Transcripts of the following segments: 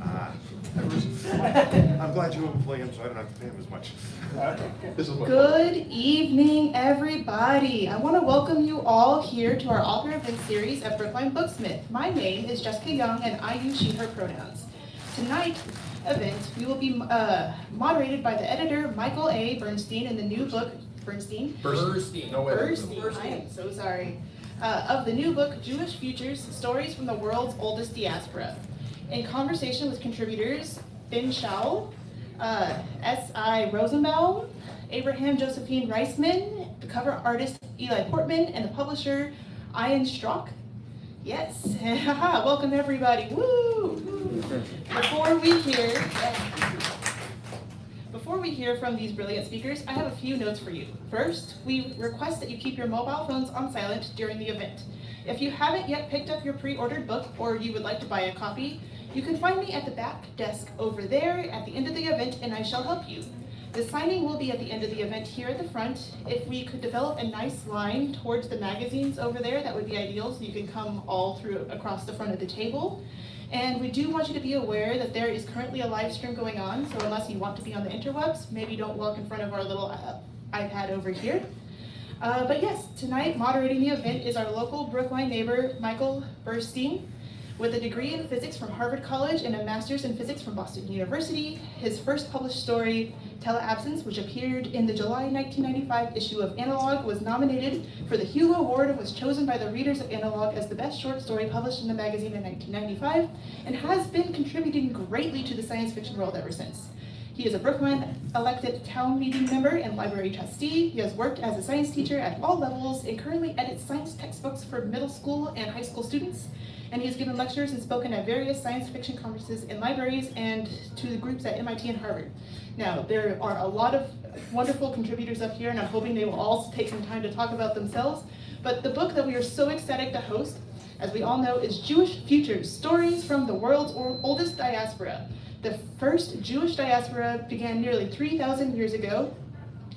I'm glad you employ him, so I don't have to pay him as much. Good evening, everybody. I want to welcome you all here to our author event series at Brookline Booksmith. My name is Jessica Young, and I use she, her pronouns. Tonight's event, we will be moderated by the editor, Michael A. Burstein, in the new book, Burstein? Burstein. No way. Burstein. I am so sorry. Of the new book, Jewish Futures, Stories from the World's Oldest Diaspora. In conversation with contributors, Ben Schau, S.I. Rosenbaum, Abraham Josephine Reisman, the cover artist Eli Portman, and the publisher Ian Strock. Yes, welcome everybody, woo! Before we hear from these brilliant speakers, I have a few notes for you. First, we request that you keep your mobile phones on silent during the event. If you haven't yet picked up your pre-ordered book or you would like to buy a copy, you can find me at the back desk over there at the end of the event, and I shall help you. The signing will be at the end of the event here at the front. If we could develop a nice line towards the magazines over there, that would be ideal, so you can come all through across the front of the table. And we do want you to be aware that there is currently a live stream going on, so unless you want to be on the interwebs, maybe don't walk in front of our little iPad over here. But yes, tonight moderating the event is our local Brookline neighbor, Michael Burstein. With a degree in physics from Harvard College and a master's in physics from Boston University, his first published story, Teleabsence, which appeared in the July 1995 issue of Analog, was nominated for the Hugo Award and was chosen by the readers of Analog as the best short story published in the magazine in 1995, and has been contributing greatly to the science fiction world ever since. He is a Brookline elected town meeting member and library trustee. He has worked as a science teacher at all levels and currently edits science textbooks for middle school and high school students. And he has given lectures and spoken at various science fiction conferences in libraries and to the groups at MIT and Harvard. Now, there are a lot of wonderful contributors up here, and I'm hoping they will all take some time to talk about themselves. But the book that we are so excited to host, as we all know, is Jewish Futures, Stories from the World's Oldest Diaspora. The first Jewish diaspora began nearly 3,000 years ago.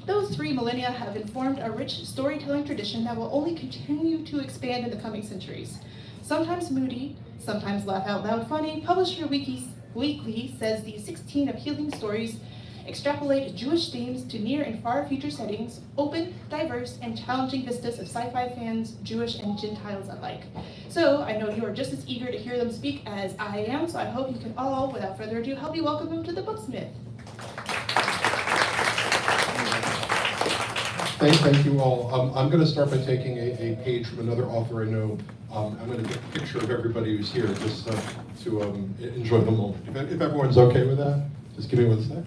Those 3 millennia have informed a rich storytelling tradition that will only continue to expand in the coming centuries. Sometimes moody, sometimes laugh out loud funny, Publisher Weekly says these 16 appealing stories extrapolate Jewish themes to near and far future settings, open, diverse, and challenging vistas of sci-fi fans, Jewish and Gentiles alike. So I know you are just as eager to hear them speak as I am, so I hope you can all, without further ado, help me welcome them to the Booksmith. Thank you all. I'm going to start by taking a page from another author I know. I'm going to get a picture of everybody who's here just to enjoy the moment. If everyone's okay with that, just give me 1 sec.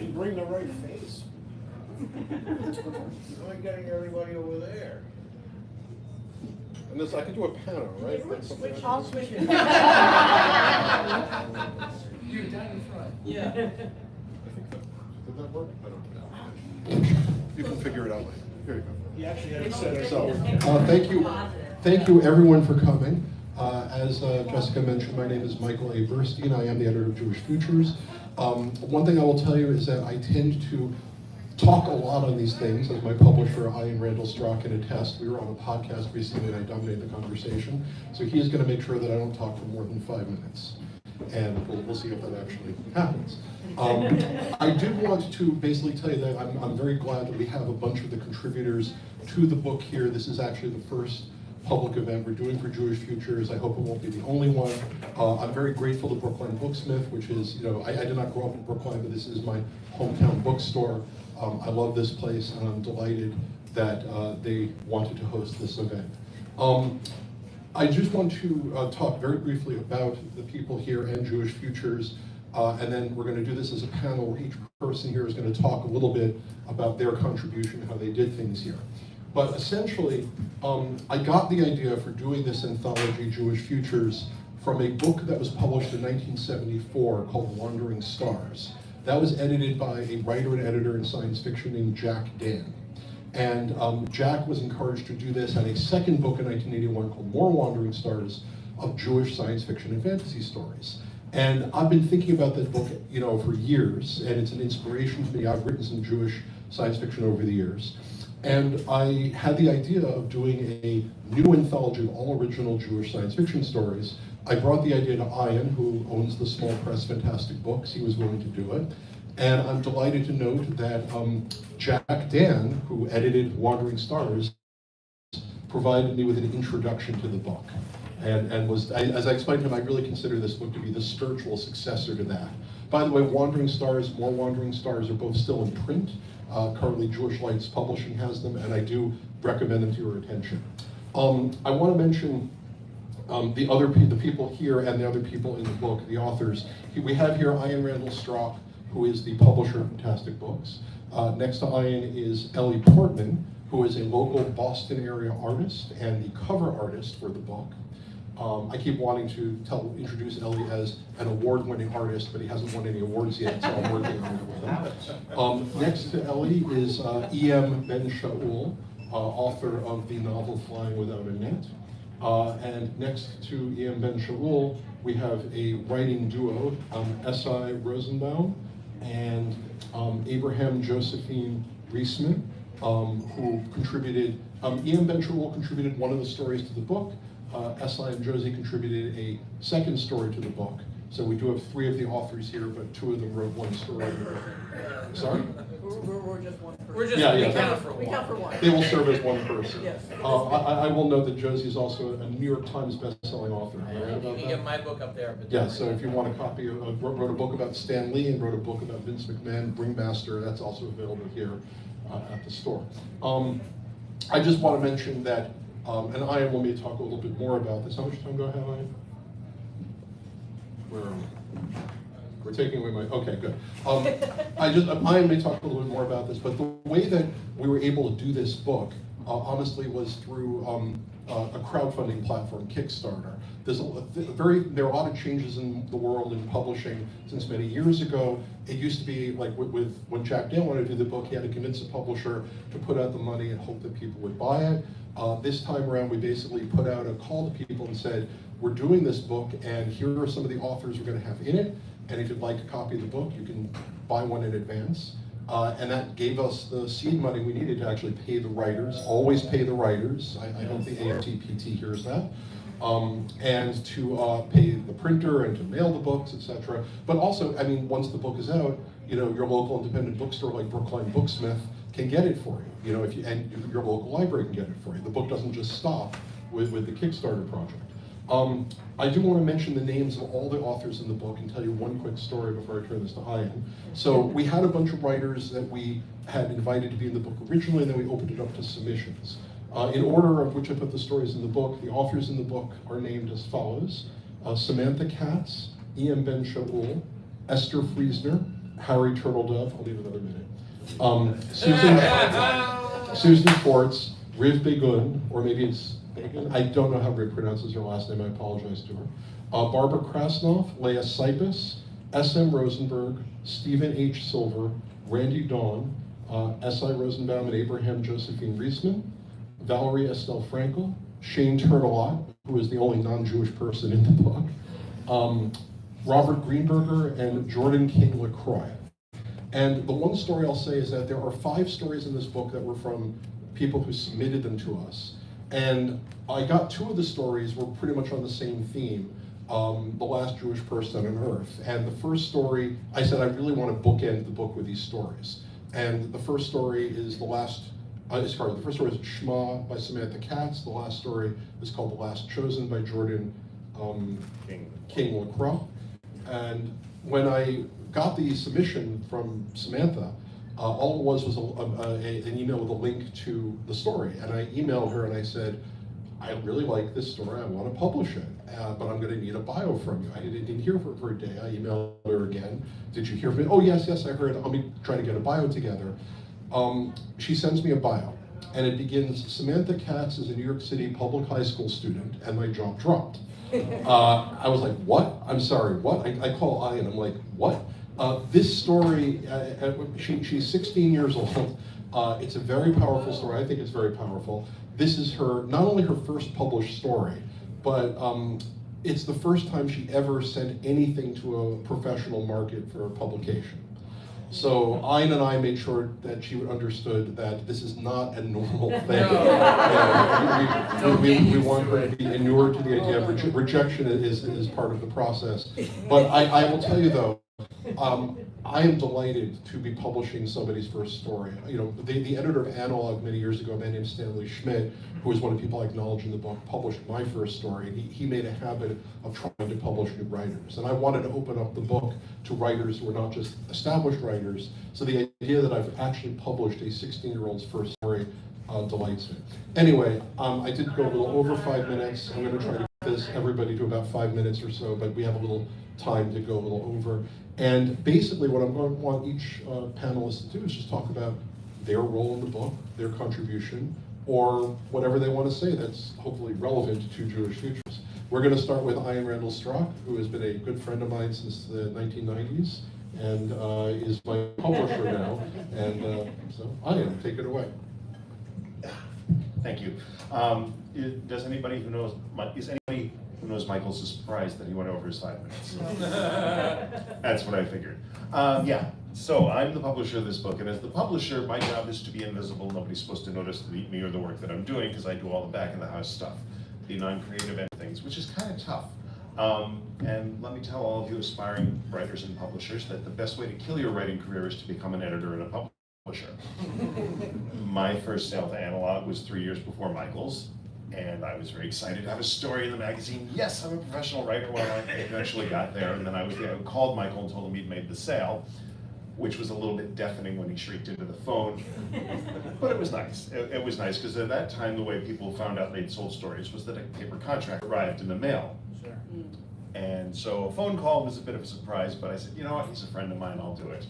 You bring the right face. You're only getting everybody over there. And this, I can do a panel, right? I'll switch it. You're down in front. Yeah. Did that work? I don't know. You can figure it out later. Here you go. You actually had to set it So, thank you everyone for coming. As Jessica mentioned, my name is Michael A. Burstein. I am the editor of Jewish Futures. One thing I will tell you is that I tend to talk a lot on these things, as my publisher, Ian Randall Strock, can attest. We were on a podcast recently and I dominated the conversation. So he is going to make sure that I don't talk for more than 5 minutes. And we'll see if that actually happens. I did want to basically tell you that I'm very glad that we have a bunch of the contributors to the book here. This is actually the first public event we're doing for Jewish Futures. I hope it won't be the only one. I'm very grateful to Brookline Booksmith, which is, I did not grow up in Brookline, but this is my hometown bookstore. I love this place, and I'm delighted that they wanted to host this event. I just want to talk very briefly about the people here and Jewish Futures, and then we're going to do this as a panel where each person here is going to talk a little bit about their contribution, how they did things here. But essentially, I got the idea for doing this anthology, Jewish Futures, from a book that was published in 1974 called Wandering Stars. That was edited by a writer and editor in science fiction named Jack Dan. And Jack was encouraged to do this, had a second book in 1981 called More Wandering Stars of Jewish science fiction and fantasy stories. And I've been thinking about that book, for years, and it's an inspiration to me. I've written some Jewish science fiction over the years. And I had the idea of doing a new anthology of all original Jewish science fiction stories. I brought the idea to Ian, who owns the small press Fantastic Books. He was willing to do it. And I'm delighted to note that Jack Dan, who edited Wandering Stars, provided me with an introduction to the book. And was, as I explained to him, I really consider this book to be the spiritual successor to that. By the way, Wandering Stars, More Wandering Stars are both still in print. Currently, Jewish Lights Publishing has them, and I do recommend them to your attention. I want to mention the people here and the other people in the book, the authors. We have here Ian Randall Strock, who is the publisher of Fantastic Books. Next to Ian is Ellie Portman, who is a local Boston area artist and the cover artist for the book. I keep wanting to introduce Ellie as an award-winning artist, but he hasn't won any awards yet, so I'm working on it with him. Next to Ellie is E.M. Ben Shaul, author of the novel Flying Without a Net. And next to E.M. Ben Shaul, we have a writing duo, S.I. Rosenbaum and Abraham Josephine Reisman, who contributed, E.M. Ben Shaul contributed one of the stories to the book. S.I. and Josie contributed a second story to the book. So we do have 3 of the authors here, but 2 of them wrote one story. Sorry? We're just one person. We're just, Yeah, we yeah. count for We one. count for one. They will serve as one person. Yes. I will note that Josie is also a New York Times best-selling author. Am I right You about can that? get my book up there. But Yeah, so if you want a copy of, wrote a book about Stan Lee and wrote a book about Vince McMahon, Ringmaster, that's also available here at the store. I just want to mention that, and Ian will maybe talk a little bit more about this. How much time do I have, Ian? Where are we? We're taking away my, okay, good. Ian may talk a little bit more about this, but the way that we were able to do this book, honestly, was through a crowdfunding platform, Kickstarter. There are a lot of changes in the world in publishing since many years ago. It used to be like when Jack Dan wanted to do the book, he had to convince a publisher to put out the money and hope that people would buy it. This time around, we basically put out a call to people and said, we're doing this book, and here are some of the authors we're going to have in it. And if you'd like a copy of the book, you can buy one in advance. And that gave us the seed money we needed to actually pay the writers, always pay the writers. I hope the AMTPT hears that. And to pay the printer and to mail the books, etc. But also, I mean, once the book is out, you know, your local independent bookstore like Brookline Booksmith can get it for you. You know, and your local library can get it for you. The book doesn't just stop with the Kickstarter project. I do want to mention the names of all the authors in the book and tell you one quick story before I turn this to Ian. So we had a bunch of writers that we had invited to be in the book originally, and then we opened it up to submissions. In order of which I put the stories in the book, the authors in the book are named as follows. Samantha Katz, E.M. Ben Shaul, Esther Friesner, Harry Turtledove, I'll leave another minute, Susan Schwartz, Riv Begun, or maybe it's Begun, I don't know how Riv pronounces her last name, I apologize to her. Barbara Krasnoff, Leah Sipis, S.M. Rosenberg, Stephen H. Silver, Randy Dawn, S.I. Rosenbaum and Abraham Josephine Reisman, Valerie Estelle Frankel, Shane Turtelot, who is the only non-Jewish person in the book, Robert Greenberger, and Jordan King LaCroix. And the one story I'll say is that there are 5 stories in this book that were from people who submitted them to us. And I got 2 of the stories were pretty much on the same theme, the last Jewish person on earth. And the first story, I said I really want to bookend the book with these stories. And the first story is the first story is Shema by Samantha Katz. The last story is called The Last Chosen by Jordan King LaCroix. And when I got the submission from Samantha, all it was an email with a link to the story. And I emailed her and I said, I really like this story, I want to publish it, but I'm going to need a bio from you. I didn't hear from her for a day. I emailed her again. Did you hear from me? Oh, yes, I heard. I'll be trying to get a bio together. She sends me a bio, and it begins, Samantha Katz is a New York City public high school student, and my jaw dropped. I was like, what? I'm sorry, what? I call Ian, I'm like, what? This story, she's 16 years old. It's a very powerful story. I think it's very powerful. This is not only her first published story, but it's the first time she ever sent anything to a professional market for publication. So Ian and I made sure that she understood that this is not a normal thing. We want her to be inured to the idea of rejection is part of the process. But I will tell you though, I am delighted to be publishing somebody's first story. You know, the editor of Analog many years ago, a man named Stanley Schmidt, who is one of the people I acknowledge in the book, published my first story. And he made a habit of trying to publish new writers. And I wanted to open up the book to writers who are not just established writers. So the idea that I've actually published a 16-year-old's first story delights me. Anyway, I did go a little over 5 minutes. I'm going to try to get this everybody to about 5 minutes or so, but we have a little time to go a little over. And basically what I'm going to want each panelist to do is just talk about their role in the book, their contribution, or whatever they want to say that's hopefully relevant to Jewish Futures. We're going to start with Ian Randall Strock, who has been a good friend of mine since the 1990s and is my publisher now. And so Ian, take it away. Thank you. Does anybody who knows, is anybody who knows Michael's surprised that he went over his 5 minutes? That's what I figured. Yeah, so I'm the publisher of this book, and as the publisher, my job is to be invisible. Nobody's supposed to notice me or the work that I'm doing, because I do all the back of the house stuff, the non-creative end things, which is kind of tough. And let me tell all of you aspiring writers and publishers that the best way to kill your writing career is to become an editor and a publisher. My first sale to Analog was 3 years before Michael's, and I was very excited to have a story in the magazine. Yes, I'm a professional writer. Well, I eventually got there, and then I called Michael and told him he'd made the sale, which was a little bit deafening when he shrieked into the phone. But it was nice. It was nice, because at that time, the way people found out they'd sold stories was that a paper contract arrived in the mail. Sure. And so a phone call was a bit of a surprise, but I said, you know what, he's a friend of mine, I'll do it.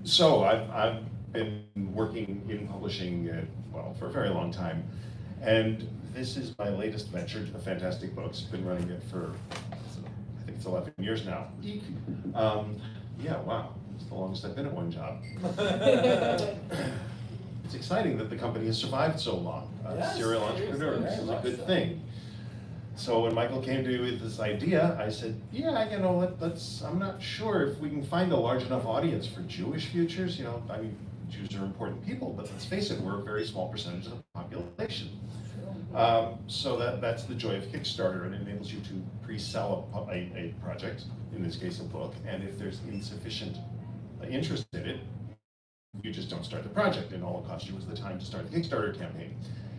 So I've been working in publishing, well, for a very long time. And this is my latest venture, Fantastic Books. Been running it for, I think it's 11 years now. Yeah, wow, it's the longest I've been at one job. It's exciting that the company has survived so long. Yes, Serial entrepreneurs, this is a good thing. So when Michael came to me with this idea, I said, yeah, you know, I'm not sure if we can find a large enough audience for Jewish Futures. You know, I mean, Jews are important people, but let's face it, we're a very small percentage of the population. So that's the joy of Kickstarter. It enables you to pre-sell a project, in this case a book, and if there's insufficient interest in it, you just don't start the project, and all it costs you is the time to start the Kickstarter campaign.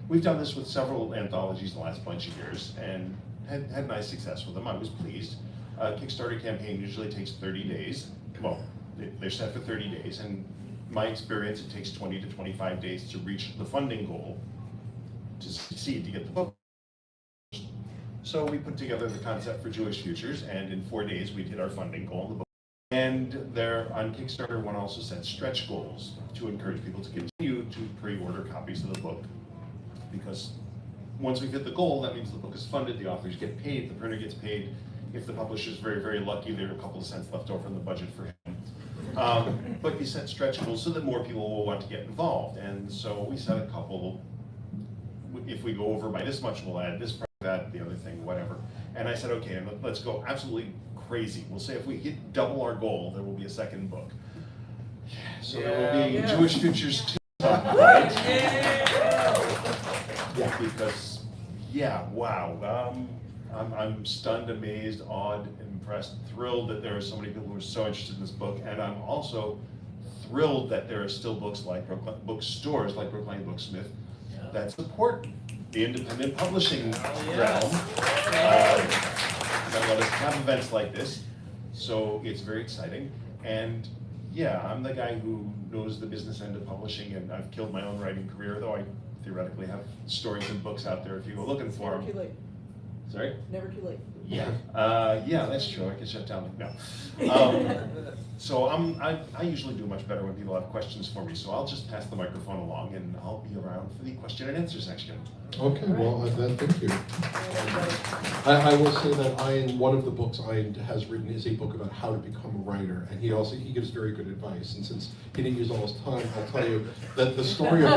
We've done this with several anthologies in the last bunch of years, and had nice success with them. I was pleased. Kickstarter campaign usually takes 30 days. Well, they're set for 30 days, and my experience, it takes 20 to 25 days to reach the funding goal to succeed, to get the book. So we put together the concept for Jewish Futures, and in 4 days we hit our funding goal in the book. And there, on Kickstarter, one also sets stretch goals to encourage people to continue to pre-order copies of the book. Because once we've hit the goal, that means the book is funded, the authors get paid, the printer gets paid. If the publisher's very, very lucky, there are a couple of cents left over in the budget for him. But you set stretch goals so that more people will want to get involved. And so we set a couple. If we go over by this much, we'll add this, that, the other thing, whatever. And I said, okay, and let's go absolutely crazy. We'll say if we hit double our goal, there will be a second book. So there will be Jewish Futures 2, right? Yeah, because, yeah, wow. I'm stunned, amazed, awed, impressed, thrilled that there are so many people who are so interested in this book, and I'm also thrilled that there are still books like bookstores like Brookline Booksmith that support the independent publishing realm, that let us have events like this. So it's very exciting. And yeah, I'm the guy who knows the business end of publishing, and I've killed my own writing career, though I theoretically have stories and books out there if you go looking for them. Never too late. Sorry? Never too late. Yeah, yeah, that's true. I can shut down. No. So I usually do much better when people have questions for me. So I'll just pass the microphone along, and I'll be around for the question and answer section. Okay, well, thank you. I will say that one of the books Ian has written is a book about how to become a writer, and he gives very good advice. And since he didn't use all his time, I'll tell you that the story of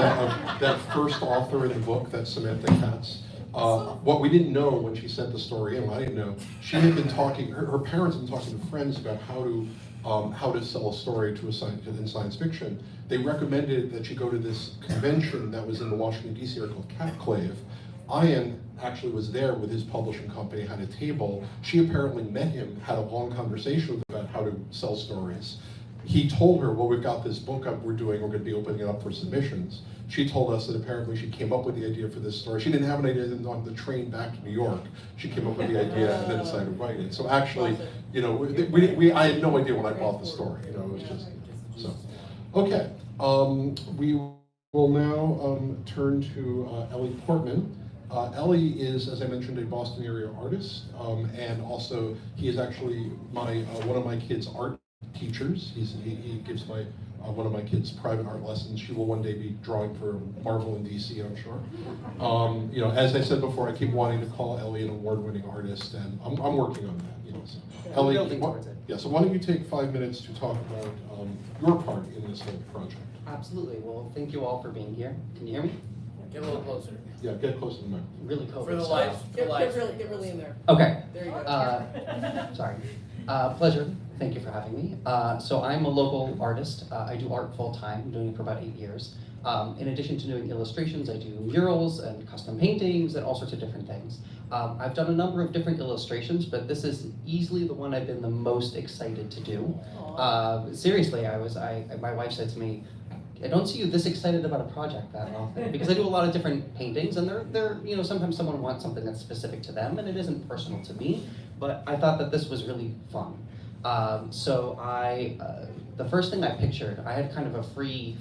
that first author in the book, that Samantha Katz. What we didn't know when she sent the story in, I didn't know, she had been talking, her parents had been talking to friends about how to how to sell a story to in science fiction, they recommended that she go to this convention that was in the Washington DC area called Catclave. Ian actually was there with his publishing company, had a table. She apparently met him, had a long conversation with him about how to sell stories. He told her, well, we've got this book we're doing, we're going to be opening it up for submissions. She told us that apparently she came up with the idea for this story. She didn't have an idea on the train back to New York. She came up with the idea and then decided to write it. So actually, you know, I had no idea when I bought the story. You know, it was just, so. Okay, we will now turn to Ellie Portman. Ellie is, as I mentioned, a Boston area artist, and also he is actually one of my kids' art teachers. He gives one of my kids private art lessons. She will one day be drawing for Marvel in DC, I'm sure. You know, as I said before, I keep wanting to call Ellie an award-winning artist, and I'm working on that. You know, so. Ellie, yeah. So why don't you take 5 minutes to talk about your part in this whole project? Absolutely. Well, thank you all for being here. Can you hear me? Get a little closer. Yeah, get close to the mic. Really cool. For the lights. Get really in there. Okay. There you go. Sorry. Pleasure. Thank you for having me. So I'm a local artist. I do art full-time. I'm doing it for about 8 years. In addition to doing illustrations, I do murals and custom paintings and all sorts of different things. I've done a number of different illustrations, but this is easily the one I've been the most excited to do. Seriously, my wife said to me, I don't see you this excited about a project that often, because I do a lot of different paintings, and they're you know, sometimes someone wants something that's specific to them, and it isn't personal to me, but I thought that this was really fun. So the first thing I pictured, I had kind of a free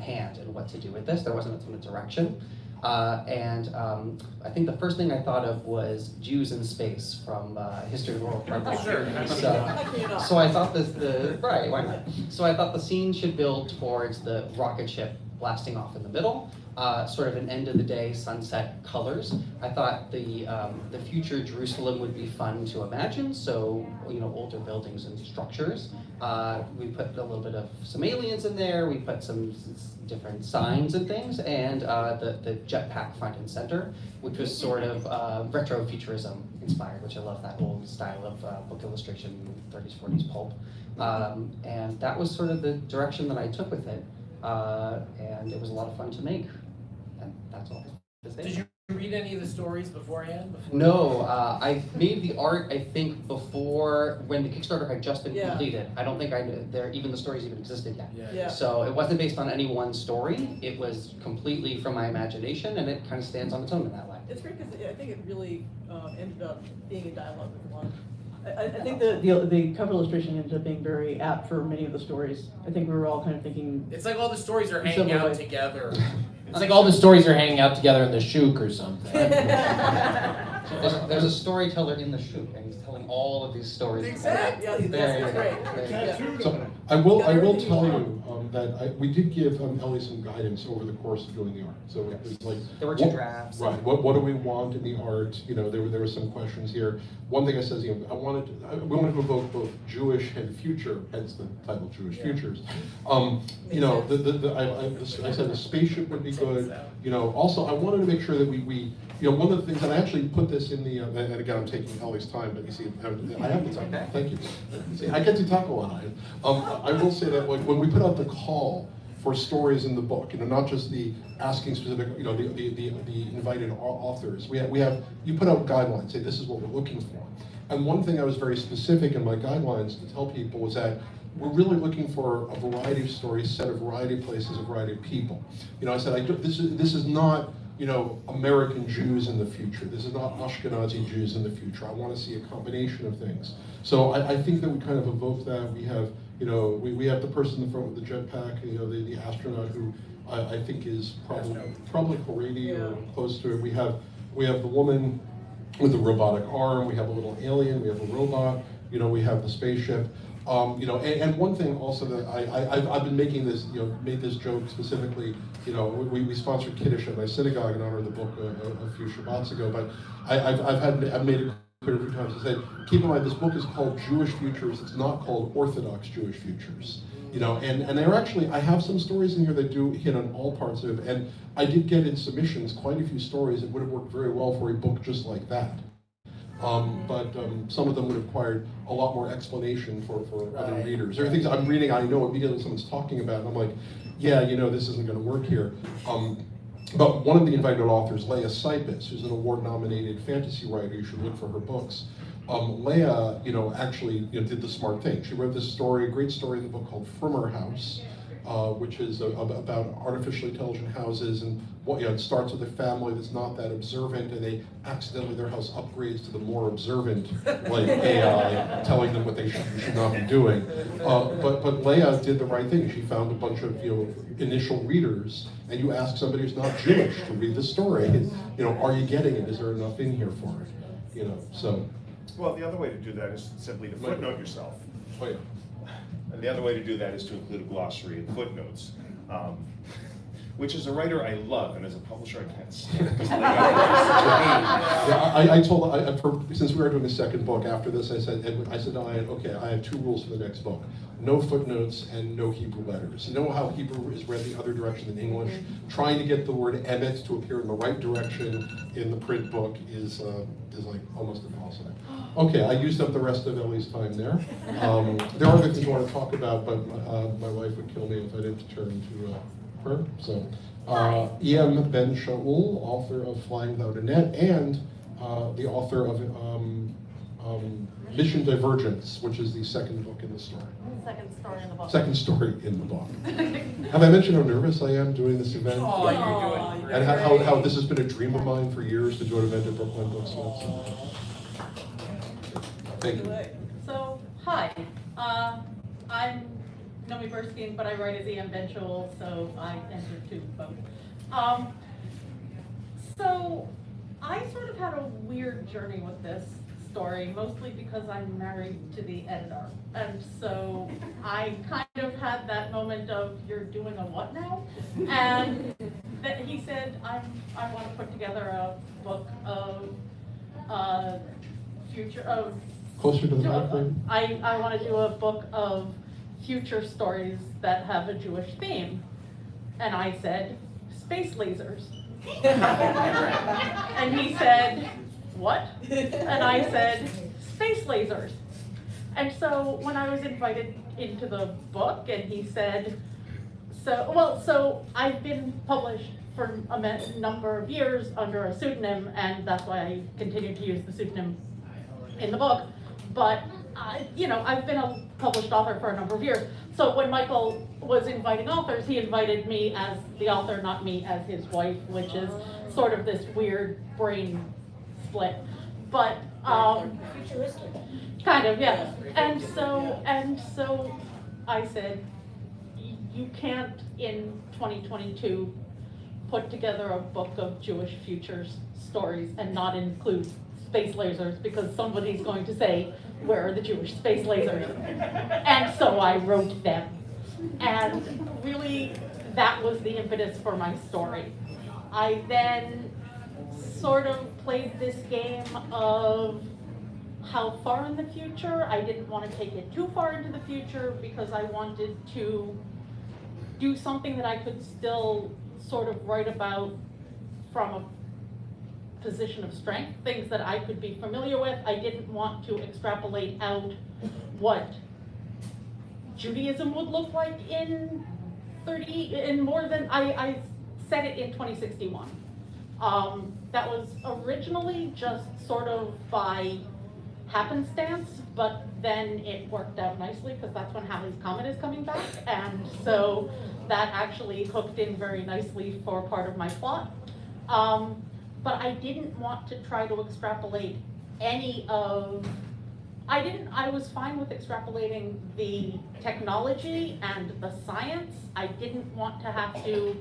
hand in what to do with this. There wasn't a ton of direction. I think the first thing I thought of was Jews in space from History of the World Part One. Sure. So I thought right, why not? So I thought the scene should build towards the rocket ship blasting off in the middle, sort of an end of the day sunset colors. I thought the future Jerusalem would be fun to imagine, so you know, older buildings and structures. We put a little bit of some aliens in there. We put some different signs and things, and the jetpack front and center, which was sort of retro-futurism inspired, which I love that old style of book illustration, 30s, 40s pulp. And that was sort of the direction that I took with it. And it was a lot of fun to make, and that's all. Did you read any of the stories beforehand? No, I made the art, I think, before, when the Kickstarter had just been completed. I don't think even the stories even existed yet. Yeah. So it wasn't based on any one story. It was completely from my imagination, and it kind of stands on its own in that way. It's great because I think it really ended up being in dialogue with a lot. I think the cover illustration ended up being very apt for many of the stories. I think we were all kind of thinking. It's like all the stories are hanging Similar out way. together. It's like all the stories are hanging out together in the shuk or something. There's a storyteller in the shoot, and he's telling all of these stories. Exactly. Yeah, that's great. Yeah. So I will tell you that we did give Ellie some guidance over the course of doing the art. So it was like There were two drafts. Right. What do we want in the art? You know, there were some questions here. One thing I said, you know, we wanted to evoke both Jewish and future, hence the title Jewish Futures. You know, I said the spaceship would be good. You know, also I wanted to make sure that we you know, one of the things, and I actually put this in the, and again, I'm taking Ellie's time, but you see, I have the time. Thank you. See, I get to talk a lot. I will say that when we put out the call for stories in the book, you know, not just the asking specific, you know, the invited authors, we have you put out guidelines, say this is what we're looking for. And one thing I was very specific in my guidelines to tell people was that we're really looking for a variety of stories, set a variety of places, a variety of people. You know, I said this is not, you know, American Jews in the future. This is not Ashkenazi Jews in the future. I want to see a combination of things. So I think that we kind of evoke that. We have, you know, we have the person in the front with the jetpack, you know, the astronaut who I think is probably Haredi or close to it. We have the woman with the robotic arm. We have a little alien. We have a robot. You know, we have the spaceship. You know, and one thing also that I've been making this, you know, made this joke specifically. You know, we sponsored Kiddush at my synagogue in honor of the book a few Shabbats ago. But I've made it clear a few times. I said, keep in mind, this book is called Jewish Futures. It's not called Orthodox Jewish Futures. You know, and they're actually, I have some stories in here that do hit on all parts of it. And I did get in submissions quite a few stories that would have worked very well for a book just like that. but some of them would have required a lot more explanation for other readers. There are things I'm reading, I know immediately someone's talking about, and I'm like, yeah, you know, this isn't going to work here. But one of the invited authors, Leah Sipis, who's an award-nominated fantasy writer, you should look for her books. Leah, you know, actually, you know, did the smart thing. She wrote this story, a great story in the book called Frimmer House, which is about artificially intelligent houses, and what, you know, it starts with a family that's not that observant, and they accidentally, their house upgrades to the more observant, like AI, telling them what they should not be doing. But Leah did the right thing. She found a bunch of, you know, initial readers, and you ask somebody who's not Jewish to read the story, you know, are you getting it? Is there enough in here for it? You know, so. Well, the other way to do that is simply to footnote yourself. Oh, yeah. And the other way to do that is to include a glossary and footnotes, which as a writer I love, and as a publisher I can't stand. Since we are doing a second book after this, I said, okay, I have two rules for the next book. No footnotes and no Hebrew letters. You know how Hebrew is read the other direction than English? Trying to get the word emet to appear in the right direction in the print book is like almost impossible. Okay, I used up the rest of Ellie's time there. There are other things I want to talk about, but my wife would kill me if I didn't turn to her. So, E.M. Ben Shaul, author of Flying Without a Net, and the author of Mission Divergence, which is the second book in the story. Second story in the book. Second story in the book. Have I mentioned how nervous I am doing this event? Oh, you're doing great. And how this has been a dream of mine for years to do an event at Brookline Booksmith. So. Thank you. So, hi. I'm Nomi Burstein, but I write as E.M. Benchel, so I enter to both. So, I sort of had a weird journey with this story, mostly because I'm married to the editor. And so I kind of had that moment of, you're doing a what now? And that he said, I want to put together a book of future of Closer to the microphone. I want to do a book of future stories that have a Jewish theme. And I said, space lasers. And he said, what? And I said, space lasers. And so when I was invited into the book, and he said, so I've been published for a number of years under a pseudonym, and that's why I continue to use the pseudonym in the book. But you know, I've been a published author for a number of years. So when Michael was inviting authors, he invited me as the author, not me as his wife, which is sort of this weird brain split. But futuristic. kind of, yeah. And so I said, you can't in 2022 put together a book of Jewish futures stories and not include space lasers, because somebody's going to say, where are the Jewish space lasers? And so I wrote them. And really, that was the impetus for my story. I then sort of played this game of how far in the future. I didn't want to take it too far into the future because I wanted to do something that I could still sort of write about from a position of strength, things that I could be familiar with. I didn't want to extrapolate out what Judaism would look like in more than, I said it in 2061. That was originally just sort of by happenstance, but then it worked out nicely because that's when Halley's Comet is coming back, and so that actually hooked in very nicely for part of my plot. But I didn't want to try to extrapolate any of, I was fine with extrapolating the technology and the science. I didn't want to have to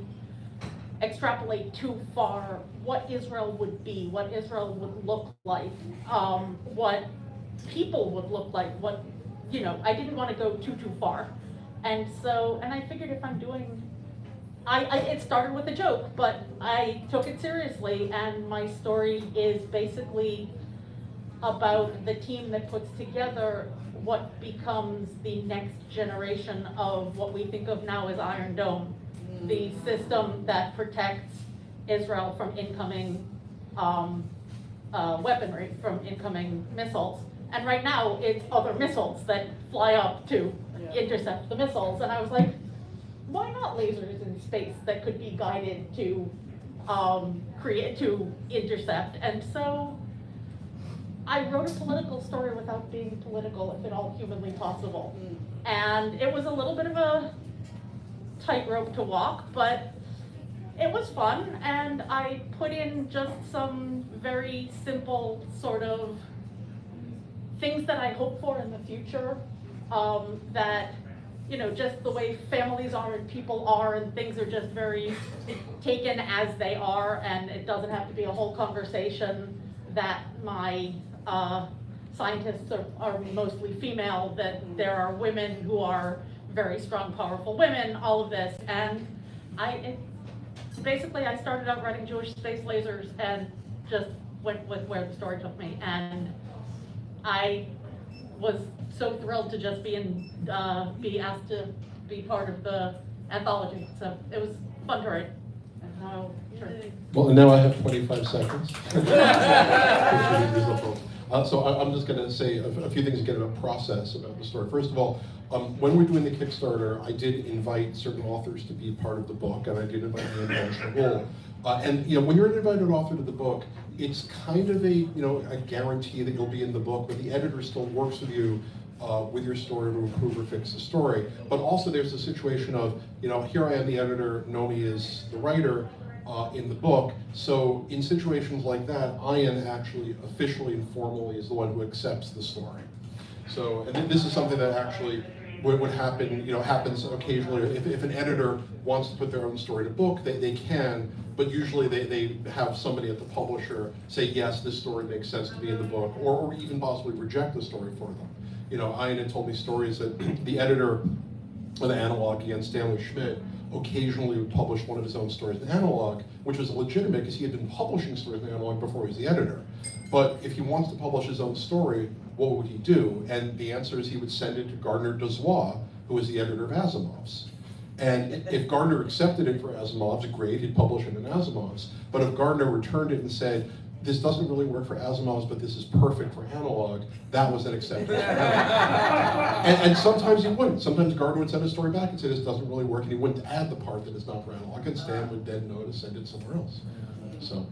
extrapolate too far what Israel would be, what Israel would look like, what people would look like, what, you know, I didn't want to go too far. And so, and I figured if I'm doing, it started with a joke, but I took it seriously, and my story is basically about the team that puts together what becomes the next generation of what we think of now as Iron Dome, the system that protects Israel from incoming weaponry from incoming missiles. And right now, it's other missiles that fly up to intercept the missiles. And I was like, why not lasers in space that could be guided to intercept? And so I wrote a political story without being political, if at all humanly possible. And it was a little bit of a tightrope to walk, but it was fun, and I put in just some very simple sort of things that I hope for in the future, that, you know, just the way families are and people are and things are just very taken as they are, and it doesn't have to be a whole conversation that my scientists are mostly female, that there are women who are very strong, powerful women, all of this. And basically I started out writing Jewish space lasers and just went with where the story took me. And I was so thrilled to just be asked to be part of the anthology. So it was fun to write. And now, sure. Well, and now I have 25 seconds. So I'm just going to say a few things again about process about the story. First of all, when we're doing the Kickstarter, I did invite certain authors to be part of the book, and I did invite Ian Walsh. And you know, when you're an invited author to the book, it's kind of a guarantee that you'll be in the book, but the editor still works with you with your story to improve or fix the story. But also there's a situation of, here I am the editor, Nomi is the writer in the book. So in situations like that, Ian actually officially and formally is the one who accepts the story. So, and this is something that actually would happen, happens occasionally. If an editor wants to put their own story to book, they can, but usually they have somebody at the publisher say, yes, this story makes sense to be in the book, or even possibly reject the story for them. Ian had told me stories that the editor of the Analog, again, Stanley Schmidt, occasionally would publish one of his own stories in Analog, which was legitimate because he had been publishing stories in Analog before he was the editor. But if he wants to publish his own story, what would he do? And the answer is he would send it to Gardner Dozois, who was the editor of Asimov's. And if Gardner accepted it for Asimov's, great, he'd publish it in Asimov's. But if Gardner returned it and said, this doesn't really work for Asimov's, but this is perfect for Analog, that was an acceptance. and sometimes he wouldn't. Sometimes Gardner would send a story back and say, this doesn't really work, and he wouldn't add the part that is not for Analog, and Stan would then know to send it somewhere else. So,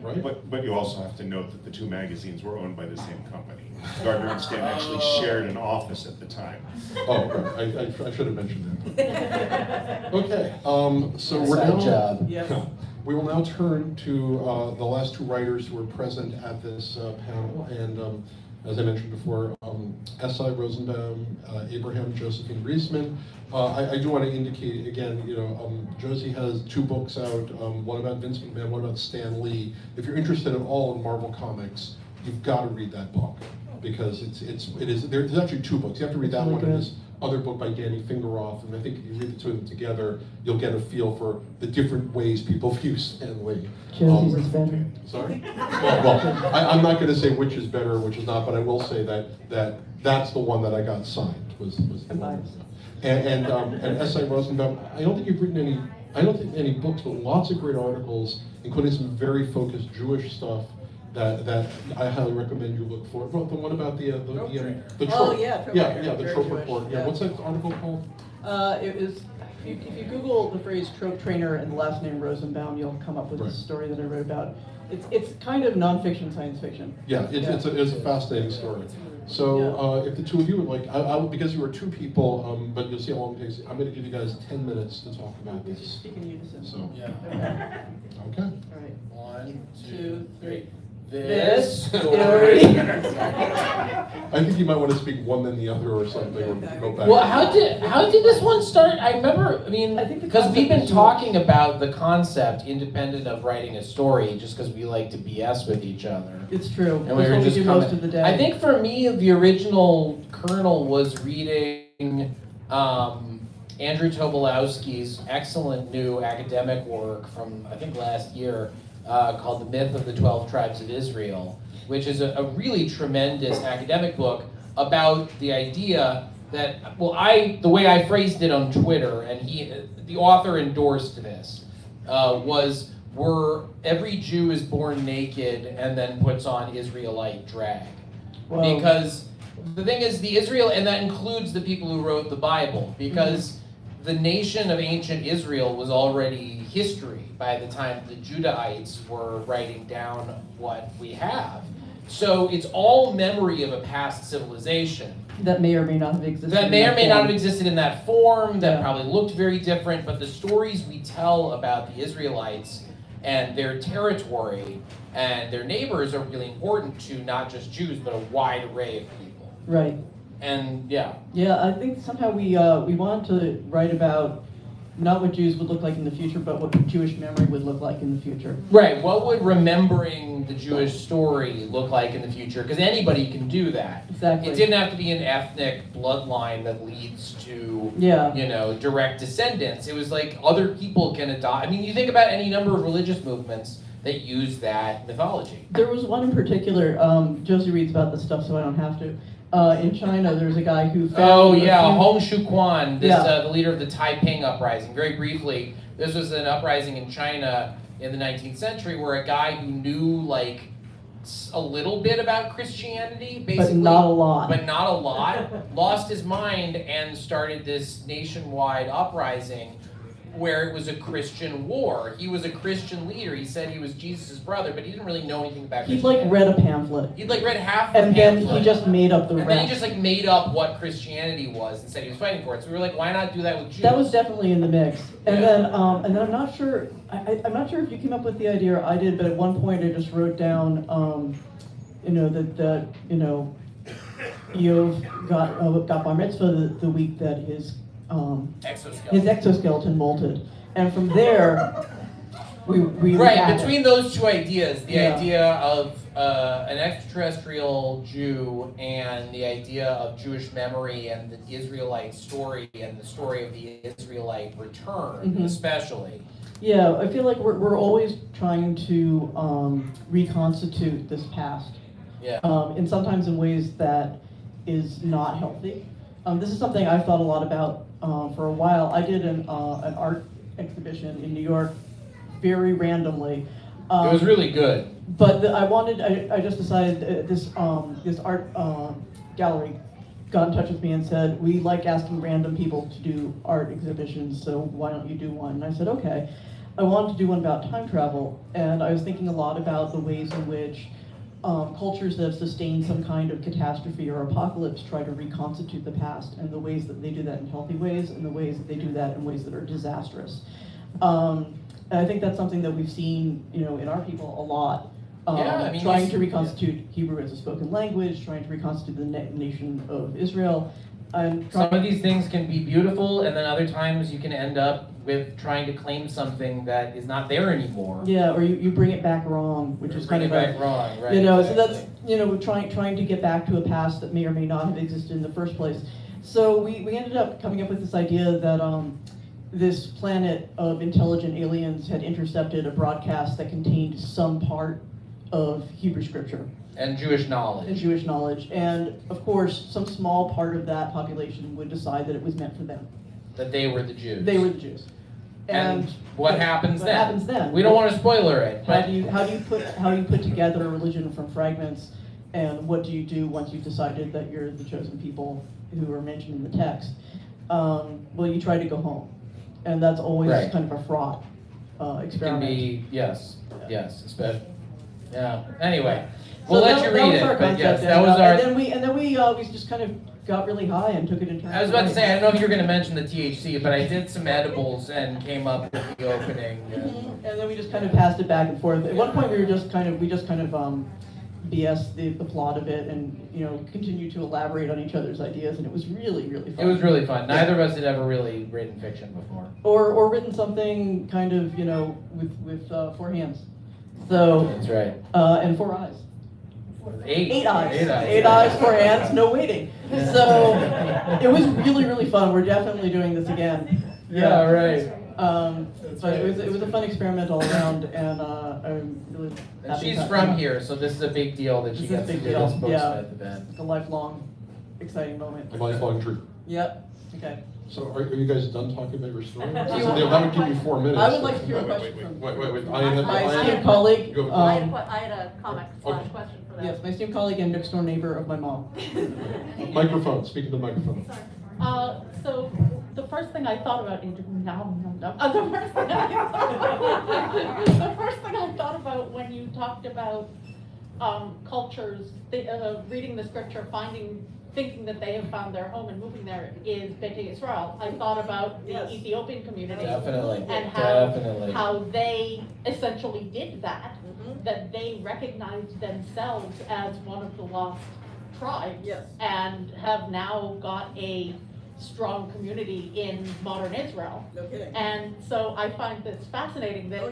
right? But you also have to note that the two magazines were owned by the same company. Gardner and Stan actually shared an office at the time. Oh, right. I should have mentioned that. Okay, so we're Side now, job. Yes. we will now turn to the last two writers who are present at this panel. And as I mentioned before, S.I. Rosenbaum, Abraham Josephine Riesman. I do want to indicate again, Josie has two books out, one about Vince McMahon, one about Stan Lee. If you're interested at all in Marvel Comics, you've got to read that book, because there's actually two books. You have to read that one and this other book by Danny Fingeroth, and I think if you read the two of them together, you'll get a feel for the different ways people view Stan Lee. Josie's is better. Sorry? Well, I'm not going to say which is better and which is not, but I will say that's the one that I got signed, was the one. And S.I. Rosenbaum, I don't think any books, but lots of great articles, including some very focused Jewish stuff that I highly recommend you look for. The one about the trope. Oh, yeah, trope yeah, report. the Very trope Jewish. report. Yeah, what's that article called? It is, if you Google the phrase trope trainer and the last name Rosenbaum, you'll come up with Right. this story that I wrote about. It's kind of nonfiction science fiction. Yeah, it's a fascinating story. So if the two of you would like, because you are two people, but you'll see how long it takes, I'm going to give you guys 10 minutes to talk about Just this. speak in unison. So, Yeah. okay. All right. 1, 2, 2, 3. 3. This This story. I think you might want to speak one then the other or something, or go back. Well, how did this one start? I remember, I think the because we've concept been is talking about the concept independent of writing a story, just because we like to BS with each other. It's true. And That's we were what we just do coming. most of the day. I think for me, the original kernel was reading Andrew Tobolowsky's excellent new academic work from, I think, last year, called The Myth of the 12 Tribes of Israel, which is a really tremendous academic book about the idea that, the way I phrased it on Twitter, and the author endorsed this, was every Jew is born naked and then puts on Israelite drag. Well, Because the thing is, and that includes the people who wrote the Bible, because the nation of ancient Israel was already history by the time the Judahites were writing down what we have. So it's all memory of a past civilization. that may or may not have existed. That may in or may not form. have existed in that form, that Yeah. probably looked very different, but the stories we tell about the Israelites and their territory and their neighbors are really important to not just Jews, but a wide array of people. Right. And yeah, Yeah, I think somehow we wanted to write about not what Jews would look like in the future, but what Jewish memory would look like in the future. right, what would remembering the Jewish story look like in the future? Because anybody can do that. Exactly. It didn't have to be an ethnic bloodline that leads to, Yeah. direct descendants. It was like other people can adopt. I mean, you think about any number of religious movements that use that mythology. There was one in particular. Josie reads about this stuff, so I don't have to. In China, there's a guy who found. Oh a yeah, few- Hong Shuquan, Yeah. the leader of the Taiping uprising. Very briefly, this was an uprising in China in the 19th century where a guy who knew like a little bit about Christianity, basically, But not a lot. but not a lot, lost his mind and started this nationwide uprising where it was a Christian war. He was a Christian leader. He said he was Jesus' brother, but he didn't really know anything about He'd Christianity. like read a pamphlet, He'd like read half the and then he pamphlet. just made up the And then he rest. just like made up what Christianity was and said he was fighting for it. So we were like, why not do that with Jews? That was definitely in the mix. And Yeah. then I'm not sure. I'm not sure if you came up with the idea or I did, but at one point I just wrote down, that Eov got bar mitzvah the week that his exoskeleton. exoskeleton molted, and from there we Right, had it. between those two ideas, the Yeah. idea of an extraterrestrial Jew and the idea of Jewish memory and the Israelite story and the story of the Israelite return, Mhm. especially. Yeah, I feel like we're always trying to reconstitute this past. Yeah. And sometimes in ways that is not healthy. This is something I've thought a lot about for a while. I did an art exhibition in New York very randomly. It was really good. But I just decided this art gallery got in touch with me and said, we like asking random people to do art exhibitions, so why don't you do one? And I said, okay. I wanted to do one about time travel, and I was thinking a lot about the ways in which cultures that have sustained some kind of catastrophe or apocalypse try to reconstitute the past, and the ways that they do that in healthy ways, and the ways that they do that in ways that are disastrous. And I think that's something that we've seen, in our people a lot. Yeah, I mean, trying to reconstitute Hebrew as a spoken language, trying to reconstitute the nation of Israel. And Some of these things can be beautiful, and then other times you can end up with trying to claim something that is not there anymore. yeah, or you bring it back wrong, which is Bring kind it of back wrong, right? so that's exactly. trying to get back to a past that may or may not have existed in the first place. So we ended up coming up with this idea that this planet of intelligent aliens had intercepted a broadcast that contained some part of Hebrew scripture And Jewish and knowledge. Jewish knowledge, and of course some small part of that population would decide that it was meant for them. That they were the Jews. They were the Jews. And what happens what then? happens then? We don't want to spoiler it, How but do you put together a religion from fragments, and what do you do once you've decided that you're the chosen people who are mentioned in the text? Well, you try to go home, and that's always Right. kind of a fraught it can experiment. be, yes, especially, yeah. Anyway, So we'll let that- you that read was our it, but yes, concept, that was our. And then we just kind of got really high and took it in turns. I was about to say, I don't know if you were going to mention the THC, but I did some edibles and came up with the opening. And then we just kind of passed it back and forth. At one point, we just kind of BS the plot of it, and continued to elaborate on each other's ideas, and it was really, really It fun. was really fun. Neither of us had ever really written fiction before. Or written something kind of with four hands, so That's right. and four eyes. Eight Eight eyes. eyes, four hands, no waiting. So it was really, really fun. We're definitely doing this again. Yeah, right. But it was a fun experiment all around, and I'm really And happy. she's about from that. here, so this is a big deal that she This is a gets to big do deal, this yeah. Booksmith event. It's a lifelong, exciting moment. A lifelong dream. Yep. Okay. So are you guys done talking about your story? That would give you 4 minutes. I would like to hear a question from Wait. my esteemed colleague. Go I ahead. had a comment / question for that. Yes, my esteemed colleague and next door neighbor of my mom. Microphone, speak to the microphone. So the first thing I thought about, the first thing I thought about when you talked about cultures, reading the scripture, thinking that they have found their home and moving there is Bete Israel. I thought about the Ethiopian community. Definitely, And definitely. how they essentially did that, that they recognized themselves as one of the lost tribes. Yes. And have now got a strong community in modern Israel. No kidding. And so I find this fascinating that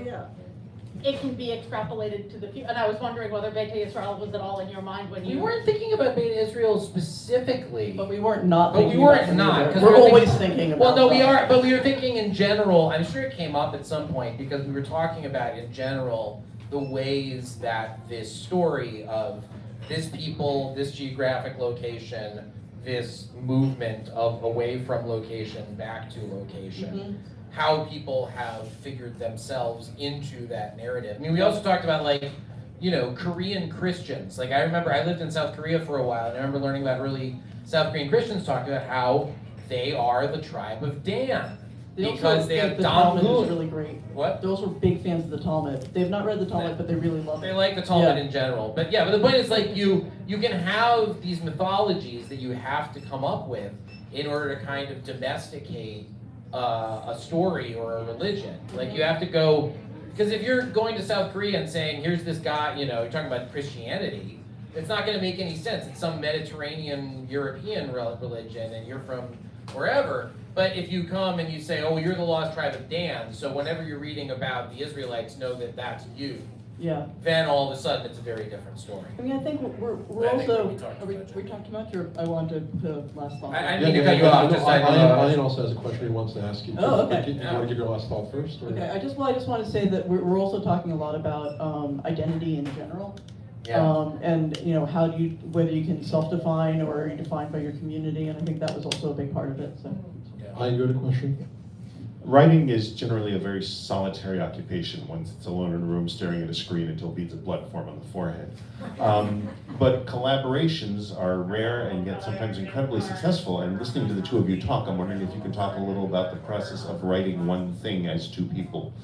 it can be extrapolated to the future. And I was wondering whether Bete Israel was at all in your mind when We you weren't thinking about Beta Israel specifically. But we weren't not But we thinking weren't about them not, either. 'cause We're we were always thinking- thinking about Well, no, we them. are, but we were thinking in general, I'm sure it came up at some point, because we were talking about in general the ways that this story of this people, this geographic location, this movement of away from location back to location, how people have figured themselves into that narrative. I mean, we also talked about Korean Christians. Like I remember I lived in South Korea for a while, and I remember learning about early South Korean Christians talking about how they are the tribe of Dan. Because they have the Talmud is Damgun. really great. What? Those were big fans of the Talmud. They've not read the Talmud, but they really love They it. like the Talmud Yeah. in general. But the point is you can have these mythologies that you have to come up with in order to kind of domesticate a story or a religion. Like you have to go, because if you're going to South Korea and saying, here's this guy, you're talking about Christianity, it's not going to make any sense. It's some Mediterranean European religion and you're from wherever. But if you come and you say, oh, you're the lost tribe of Dan, so whenever you're reading about the Israelites, know that that's you. Yeah. Then all of a sudden it's a very different story. I mean, I think we're I think also. we talked Are we about it. we talked about your? I wanted to last thought. I mean to cut you off, just Ian also has a question he wants to ask you. Oh, okay. Do you want to give your last thought first? Or? Okay, I just want to say that we're also talking a lot about identity in general. Yeah. And how do you, whether you can self-define or are you defined by your community, and I think that was also a big part of it. So. Ian, you had a question? Writing is generally a very solitary occupation. One sits alone in a room staring at a screen until beads of blood form on the forehead. But collaborations are rare and yet sometimes incredibly successful. And listening to the two of you talk, I'm wondering if you can talk a little about the process of writing one thing as two people.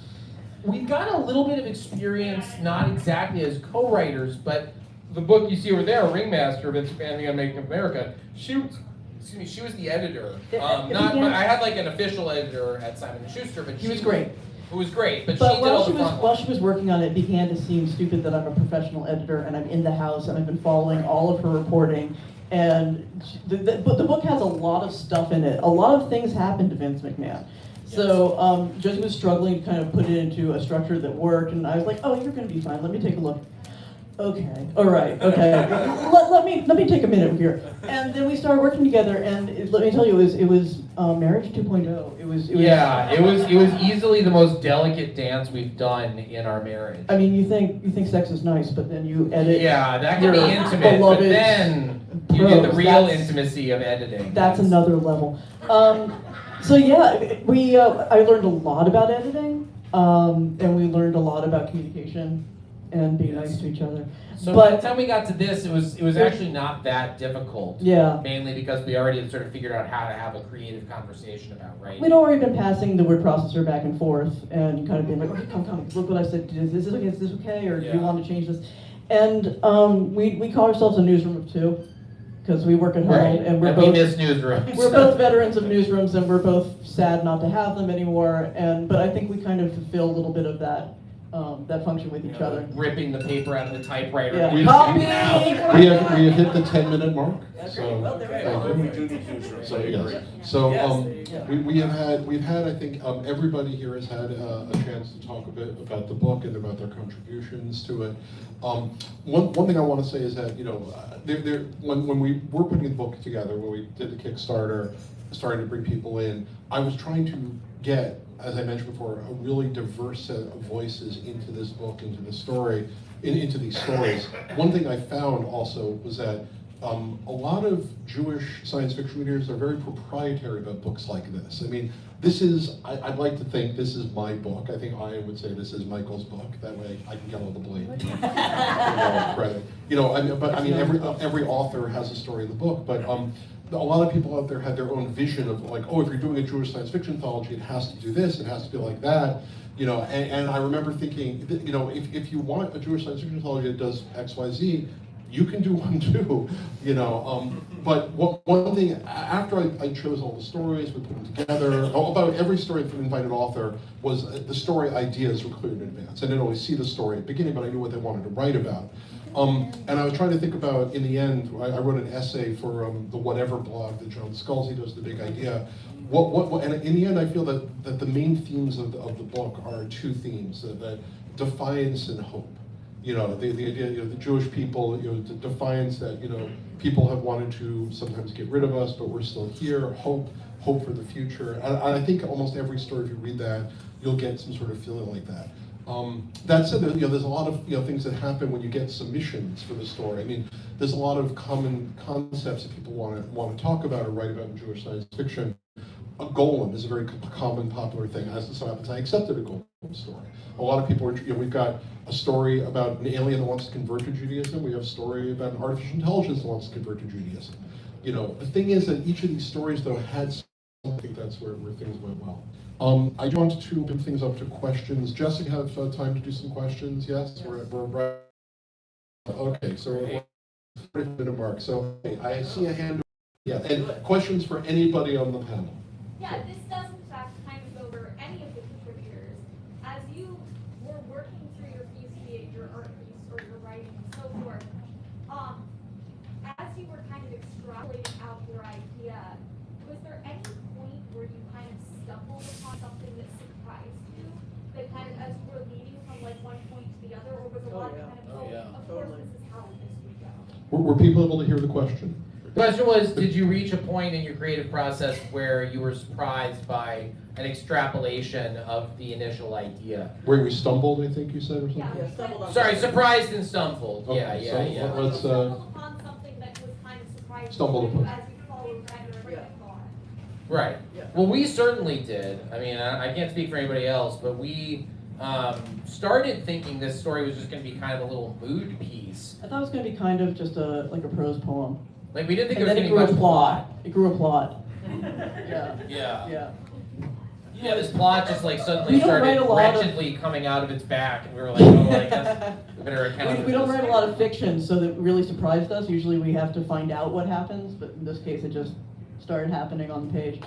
We've got a little bit of experience, not exactly as co-writers, but the book you see over there, Ringmaster of Expanding on Making America, she was the editor. I had like an official editor at Simon & Schuster, but He was great. It was great, but she But did all the front while work. she was working on it, it began to seem stupid that I'm a professional editor and I'm in the house and I've been following all of her reporting. And the book has a lot of stuff in it. A lot of things happened to Vince McMahon. So Josie was struggling to kind of put it into a structure that worked, and I was like, "Oh, you're going to be fine. Let me take a look." Okay, all right, okay. let me take a minute here. And then we started working together, and let me tell you, it was marriage 2.0. It was. Yeah, it was easily the most delicate dance we've done in our marriage. I mean, you think sex is nice, but then you edit. Yeah, that can be your intimate, but beloved then you get the prose. real That's- intimacy of editing. That's another level. So yeah, I learned a lot about editing, and we learned a lot about communication and being nice to each other. So by the But time we got to this, it was actually not that difficult. yeah, Mainly because we already had sort of figured out how to have a creative conversation about writing. we'd already been passing the word processor back and forth and kind of being like, okay, come, look what I said. Is this okay? Is this okay? Or do you Yeah. want to change this? And we call ourselves a newsroom of two because we work at home Right, and we're we both. miss newsrooms. We're both veterans of newsrooms, and we're both sad not to have them anymore. But I think we kind of fulfill a little bit of that function with each other. Ripping the paper out of the typewriter. Yeah. We- Copy! We have hit the 10-minute mark. So, Well, there we thank go. you. We do need newsrooms. So yes. So Yeah. we've had I think everybody here has had a chance to talk a bit about the book and about their contributions to it. One thing I want to say is that when we were putting the book together, when we did the Kickstarter, starting to bring people in, I was trying to get, as I mentioned before, a really diverse set of voices into this book, into the story, into these stories. One thing I found also was that a lot of Jewish science fiction readers are very proprietary about books like this. I mean, this is, I'd like to think this is my book. I think I would say this is Michael's book. That way I can get all the blame. Credit. Every author has a story in the book, but a lot of people out there had their own vision of like, oh, if you're doing a Jewish science fiction anthology, it has to do this, it has to be like that. And I remember thinking, if you want a Jewish science fiction anthology that does X, Y, Z, you can do one too, But one thing, after I chose all the stories, we put them together, about every story from invited author was the story ideas were clear in advance. I didn't always see the story at the beginning, but I knew what they wanted to write about. And I was trying to think about, in the end, I wrote an essay for the Whatever blog that John Scalzi does, The Big Idea. And in the end, I feel that the main themes of the book are two themes, that defiance and hope. The idea, the Jewish people, the defiance that, people have wanted to sometimes get rid of us, but we're still here, hope for the future. And I think almost every story, if you read that, you'll get some sort of feeling like that. That said, there's a lot of things that happen when you get submissions for the story. I mean, there's a lot of common concepts that people want to talk about or write about in Jewish science fiction. A golem is a very common, popular thing. As it so happens, I accepted a golem story. A lot of people are, we've got a story about an alien that wants to convert to Judaism. We have a story about an artificial intelligence that wants to convert to Judaism. The thing is that each of these stories, though, had something. That's where things went well. I do want to open things up to questions. Jessica, have time to do some questions? Yes? We're right. Okay, so we're at a mark. So I see a hand. Yeah, and questions for anybody on the panel. Yeah, this does in fact kind of go over any of the contributors. As you were working through your piece, be it your art piece or your writing and so forth, as you were kind of extrapolating out your idea, was there any point where you kind of stumbled upon something that surprised you? That kind of, as you were leading from like one point to the other, or was a lot of kind of, of course this is how this would go? Were people able to hear the question? The question was, did you reach a point in your creative process where you were surprised by an extrapolation of the initial idea? Where we stumbled, I think you said, or something? Yeah, stumbled on Sorry, surprised and stumbled. Okay, Yeah. Let's Stumbled upon something that was kind of surprising Stumbled you upon. as you followed kind of your thought. Right. Yeah. Well, we certainly did. I mean, I can't speak for anybody else, but we started thinking this story was just going to be kind of a little mood piece. I thought it was going to be kind of just like a prose poem. Like, we didn't think And it was then going to be much plot. plot. It grew a plot. Yeah. Yeah. This plot just like suddenly We don't started write a lot of- wretchedly coming out of its back, and we were like, oh, I guess we better account We don't for write a this. lot of fiction, so that really surprised us. Usually we have to find out what happens, but in this case it just started happening on the page.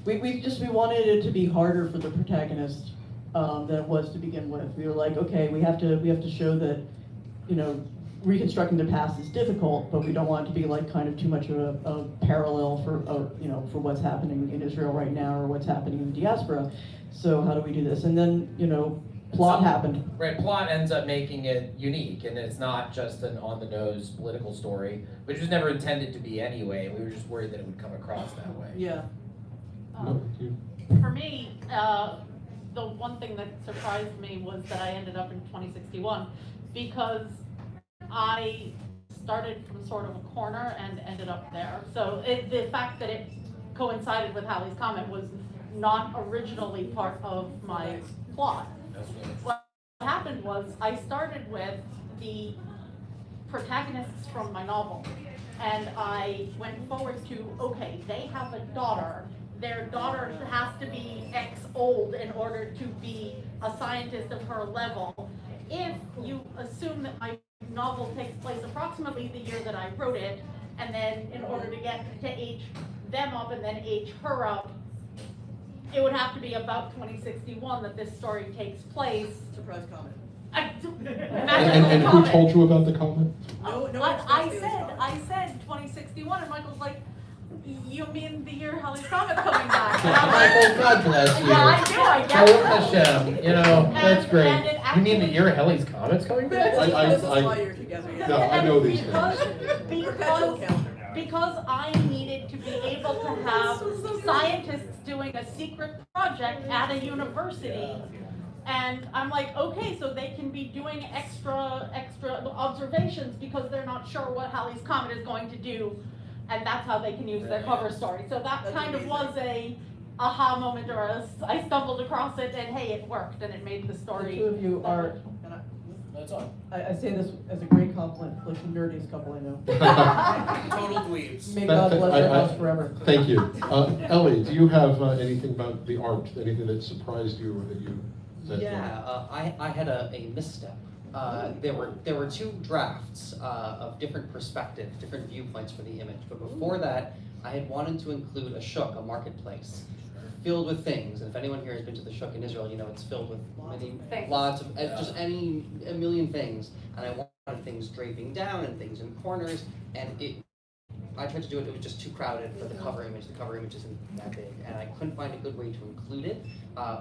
We wanted it to be harder for the protagonist than it was to begin with. We were like, okay, we have to show that, reconstructing the past is difficult, but we don't want it to be like kind of too much of a parallel for what's happening in Israel right now or what's happening in Diaspora. So how do we do this? And then, plot happened. Right, plot ends up making it unique, and it's not just an on-the-nose political story, which was never intended to be anyway. We were just worried that it would come across that way. Yeah. For me, the one thing that surprised me was that I ended up in 2061 because I started from sort of a corner and ended up there. So the fact that it coincided with Hallie's comment was not originally part of my plot. What happened was I started with the protagonists from my novel, and I went forward to, okay, they have a daughter. Their daughter has to be X old in order to be a scientist of her level. If you assume that my novel takes place approximately the year that I wrote it, and then in order to get to age them up and then age her up, it would have to be about 2061 that this story takes place. Surprise comment. And who told you about the comment? I said 2061, and Michael's like, you mean the year Hallie's comet's coming back? And I'm like, Michael, God bless you. yeah, I do, I Baruch guess. Hashem, that's And great. it You mean the actually- year Heli's Comet's coming back? This is why you're together. No, I know these things. Perpetual calendar. Because I needed to be able to have scientists doing a secret project at a university And I'm like, okay, so they can be doing extra observations because they're not sure what Halley's Comet is going to do, and that's how they can use their cover story. So that That's kind of amazing. was a aha moment, or I stumbled across it, and hey, it worked, and it made the The story. two of you are, And That's all. I say this as a great compliment, like the nerdiest couple I know. Total dweebs. May God bless your house forever. Thank you. Ellie, do you have anything about the art, anything that surprised you or that you said? Yeah, I had a misstep. There were two drafts of different perspectives, different viewpoints for the image. But before that, I had wanted to include a shuk, a marketplace, filled with things. And if anyone here has been to the shuk in Israel, you know it's filled with many, Things. lots of, just a million things. And I wanted things draping down and things in corners. And I tried to do it, it was just too crowded for the cover image. The cover image isn't that big. And I couldn't find a good way to include it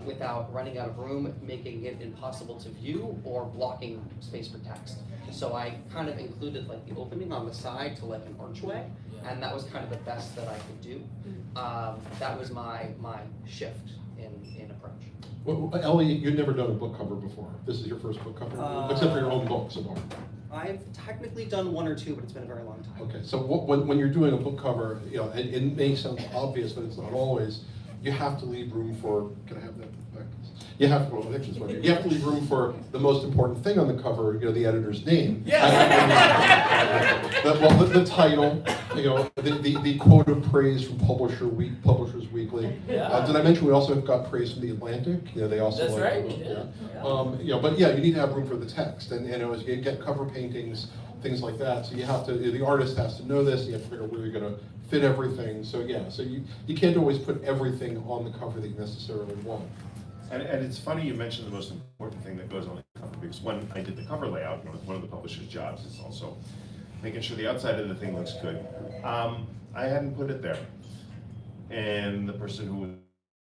without running out of room, making it impossible to view, or blocking space for text. So I kind of included like the opening on the side to like an archway. And that was kind of the best that I could do. That was my shift in approach. Well, Ellie, you'd never done a book cover before. This is your first book cover, except for your own books of art. I've technically done one or two, but it's been a very long time. Okay, so when you're doing a book cover, you know, and it may sound obvious, but it's not always. You have to leave room for. Can I have that back? You have to. Well, actually, it's one here. You have to leave room for the most important thing on the cover. You know, the editor's name. The title. You know, the quote of praise from Publishers Weekly. Yeah. Did I mention we also have got praise from the Atlantic? Yeah, they also. That's like right, the book, yeah. You know, but yeah, you need to have room for the text, and you know, as you get cover paintings, things like that. So you have to. The artist has to know this. You have to figure out where you're going to fit everything. So yeah, so you can't always put everything on the cover that you necessarily want. And it's funny you mentioned the most important thing that goes on the cover, because when I did the cover layout, you know, one of the publisher's jobs is also making sure the outside of the thing looks good. I hadn't put it there. And the person who was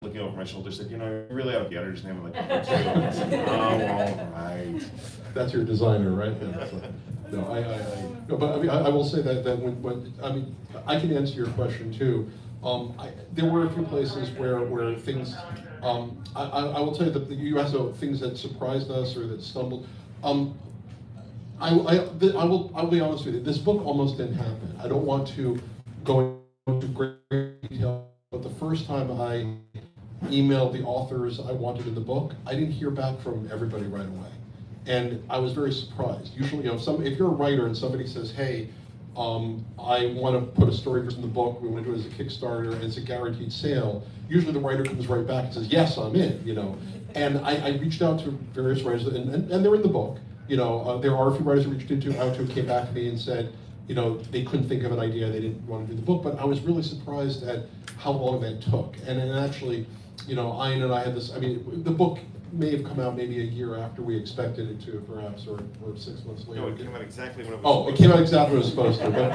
looking over my shoulder said, you know, you really ought to get the editor's name. I'm like, I said, oh, all right. That's your designer, right? Yeah, so, no, no, but I mean, I will say that when I mean, I can answer your question too. There were a few places where things. I will tell you that you asked about things that surprised us or that stumbled. I'll be honest with you. This book almost didn't happen. I don't want to go into great detail, but the first time I emailed the authors I wanted in the book, I didn't hear back from everybody right away. And I was very surprised. Usually, you know, if you're a writer and somebody says, hey, I want to put a story in the book, we want to do it as a Kickstarter, and it's a guaranteed sale, usually the writer comes right back and says, yes, I'm in, you know. And I reached out to various writers, and they're in the book. You know, there are a few writers who reached out to, came back to me and said, you know, they couldn't think of an idea, they didn't want to do the book, but I was really surprised at how long that took. And then actually, you know, Ian and I had this, I mean, the book may have come out maybe a year after we expected it to, perhaps, or 6 months later. No, it came out exactly when it was Oh, it supposed came to. out exactly when it was supposed to, but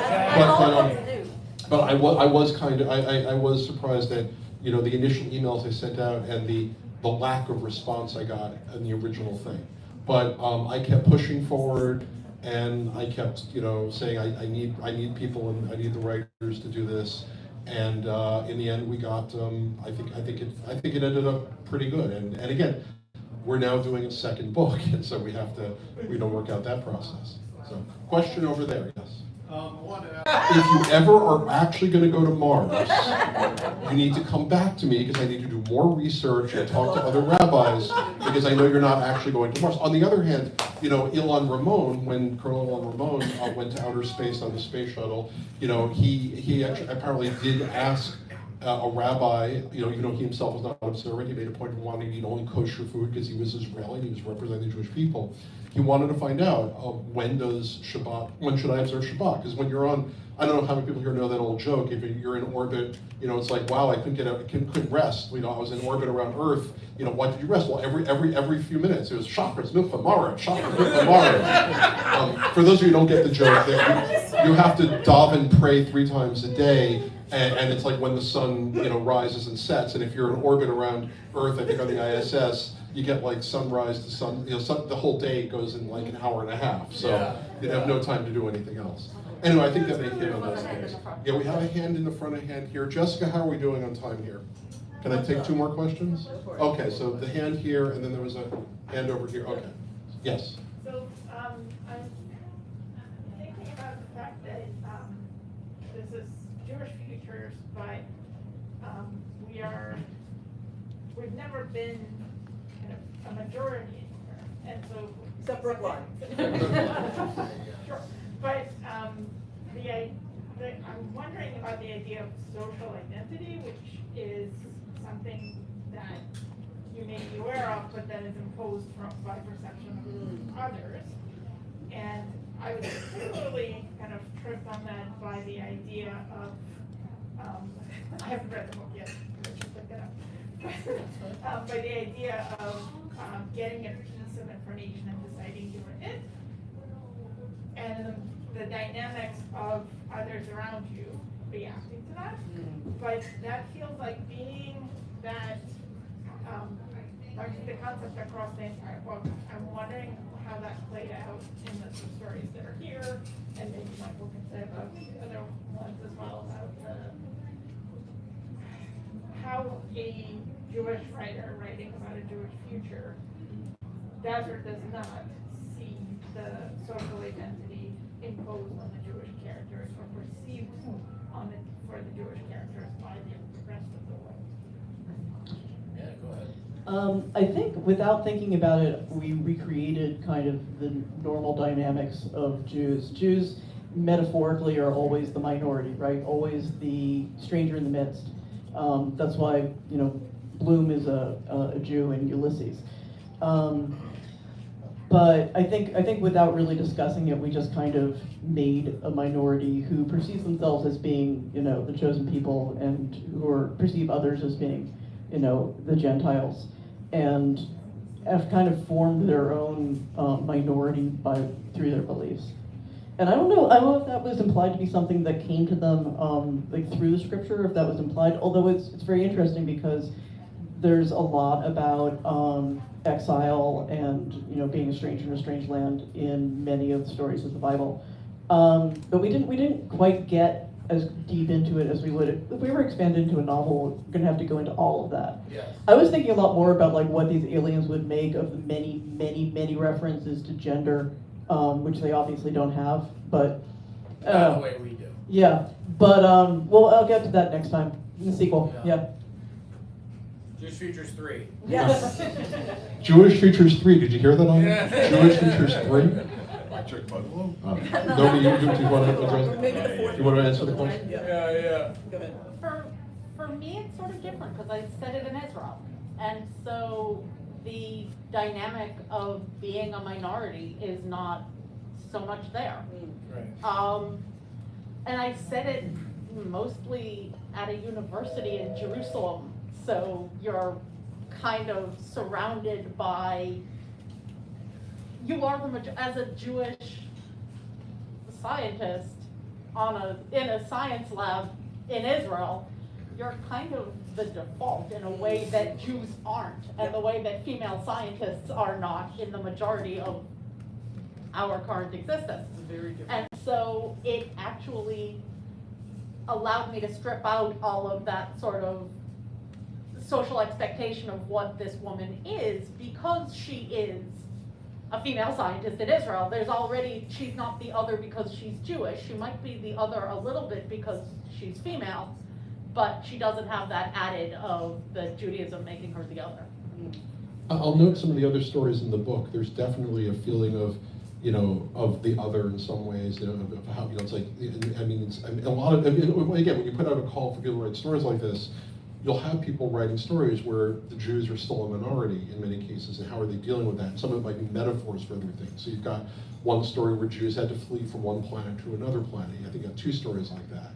I was kind of, I was surprised at, you know, the initial emails I sent out and the lack of response I got in the original thing. But I kept pushing forward, and I kept, you know, saying I need people and I need the writers to do this. And in the end, we got. I think it ended up pretty good. And again, we're now doing a second book, and so we don't work out that process. So, question over there, yes. If you ever are actually going to go to Mars, you need to come back to me because I need to do more research and talk to other rabbis because I know you're not actually going to Mars. On the other hand, you know, when Colonel Ilan Ramon went to outer space on the space shuttle, you know, he actually apparently did ask a rabbi, you know, even though he himself was not observant, he made a point of wanting to eat only kosher food because he was Israeli, he was representing the Jewish people. He wanted to find out when should I observe Shabbat? Because when you're on, I don't know how many people here know that old joke, if you're in orbit, you know, it's like, wow, I couldn't rest. You know, I was in orbit around Earth, you know, why did you rest? Well, every few minutes, it was Shachris, Milcha, Mara, Shachris, Milcha, Mara. For those of you who don't get the joke, that you have to daven, pray 3 times a day, and it's like when the sun, you know, rises and sets, and if you're in orbit around Earth, I think on the ISS, you get like sunrise to sun, you know, the whole day goes in like an hour and a half, so you'd have no time to do anything else. Anyway, I think that they hit on those things. Yeah, we have a hand in the front, a hand here. Jessica, how are we doing on time here? Can I take two more questions? Go for it. Okay, so the hand here, and then there was a hand over here, okay. Yes. So, I'm thinking about the fact that, this is Jewish Futures, but, we've never been kind of a majority anywhere, and so. Except Brookline. Sure, but, I'm wondering about the idea of social identity, which is something that you may be aware of, but that is imposed by perception of others. And I was particularly kind of tripped on that by the idea of, I haven't read the book yet, I should look it up. By the idea of getting a piece of information and deciding you were it, and the dynamics of others around you reacting to that. But that feels like being that, like the concept across the entire book. I'm wondering how that played out in the two stories that are here, and maybe Michael can say about the other ones as well, about how a Jewish writer writing about a Jewish future does or does not see the social identity imposed on the Jewish characters or perceived for the Jewish characters by the rest of the world. Yeah, go ahead. I think without thinking about it, we recreated kind of the normal dynamics of Jews. Jews metaphorically are always the minority, right? Always the stranger in the midst. That's why, you know, Bloom is a Jew in Ulysses. But I think without really discussing it, we just kind of made a minority who perceives themselves as being, you know, the chosen people, and who perceive others as being, you know, the Gentiles, and have kind of formed their own minority through their beliefs. And I don't know if that was implied to be something that came to them like through the scripture, if that was implied. Although it's very interesting because there's a lot about exile and, you know, being a stranger in a strange land in many of the stories of the Bible. But we didn't quite get as deep into it as we would. If we were expanded into a novel, we're gonna have to go into all of that. Yes. I was thinking a lot more about like what these aliens would make of the many references to gender, which they obviously don't have, but Not the way we do. yeah. But well, I'll get to that next time in the sequel. Yeah. Jewish Futures 3. Yes. Jewish Futures 3, did you hear that on Yeah. Jewish Futures 3? Electric Bugalow? Nobody, do you want to address? Maybe the fourth. You want to answer the question? Yeah. Go ahead. For me, it's sort of different because I said it in Israel. And so the dynamic of being a minority is not so much there. Right. And I said it mostly at a university in Jerusalem. So you're kind of surrounded by, you are as a Jewish scientist in a science lab in Israel, you're kind of the default in a way that Jews aren't, and the way that female scientists are not in the majority of our current existence. Very different. And so it actually allowed me to strip out all of that sort of social expectation of what this woman is, because she is a female scientist in Israel. She's not the other because she's Jewish. She might be the other a little bit because she's female, but she doesn't have that added of the Judaism making her the other. I'll note some of the other stories in the book. There's definitely a feeling of, you know, of the other in some ways, you know, of how, you know, it's like, I mean, a lot of, again, when you put out a call for people to write stories like this, you'll have people writing stories where the Jews are still a minority in many cases, and how are they dealing with that? And some of it might be metaphors for other things. So you've got one story where Jews had to flee from one planet to another planet. I think you have two stories like that.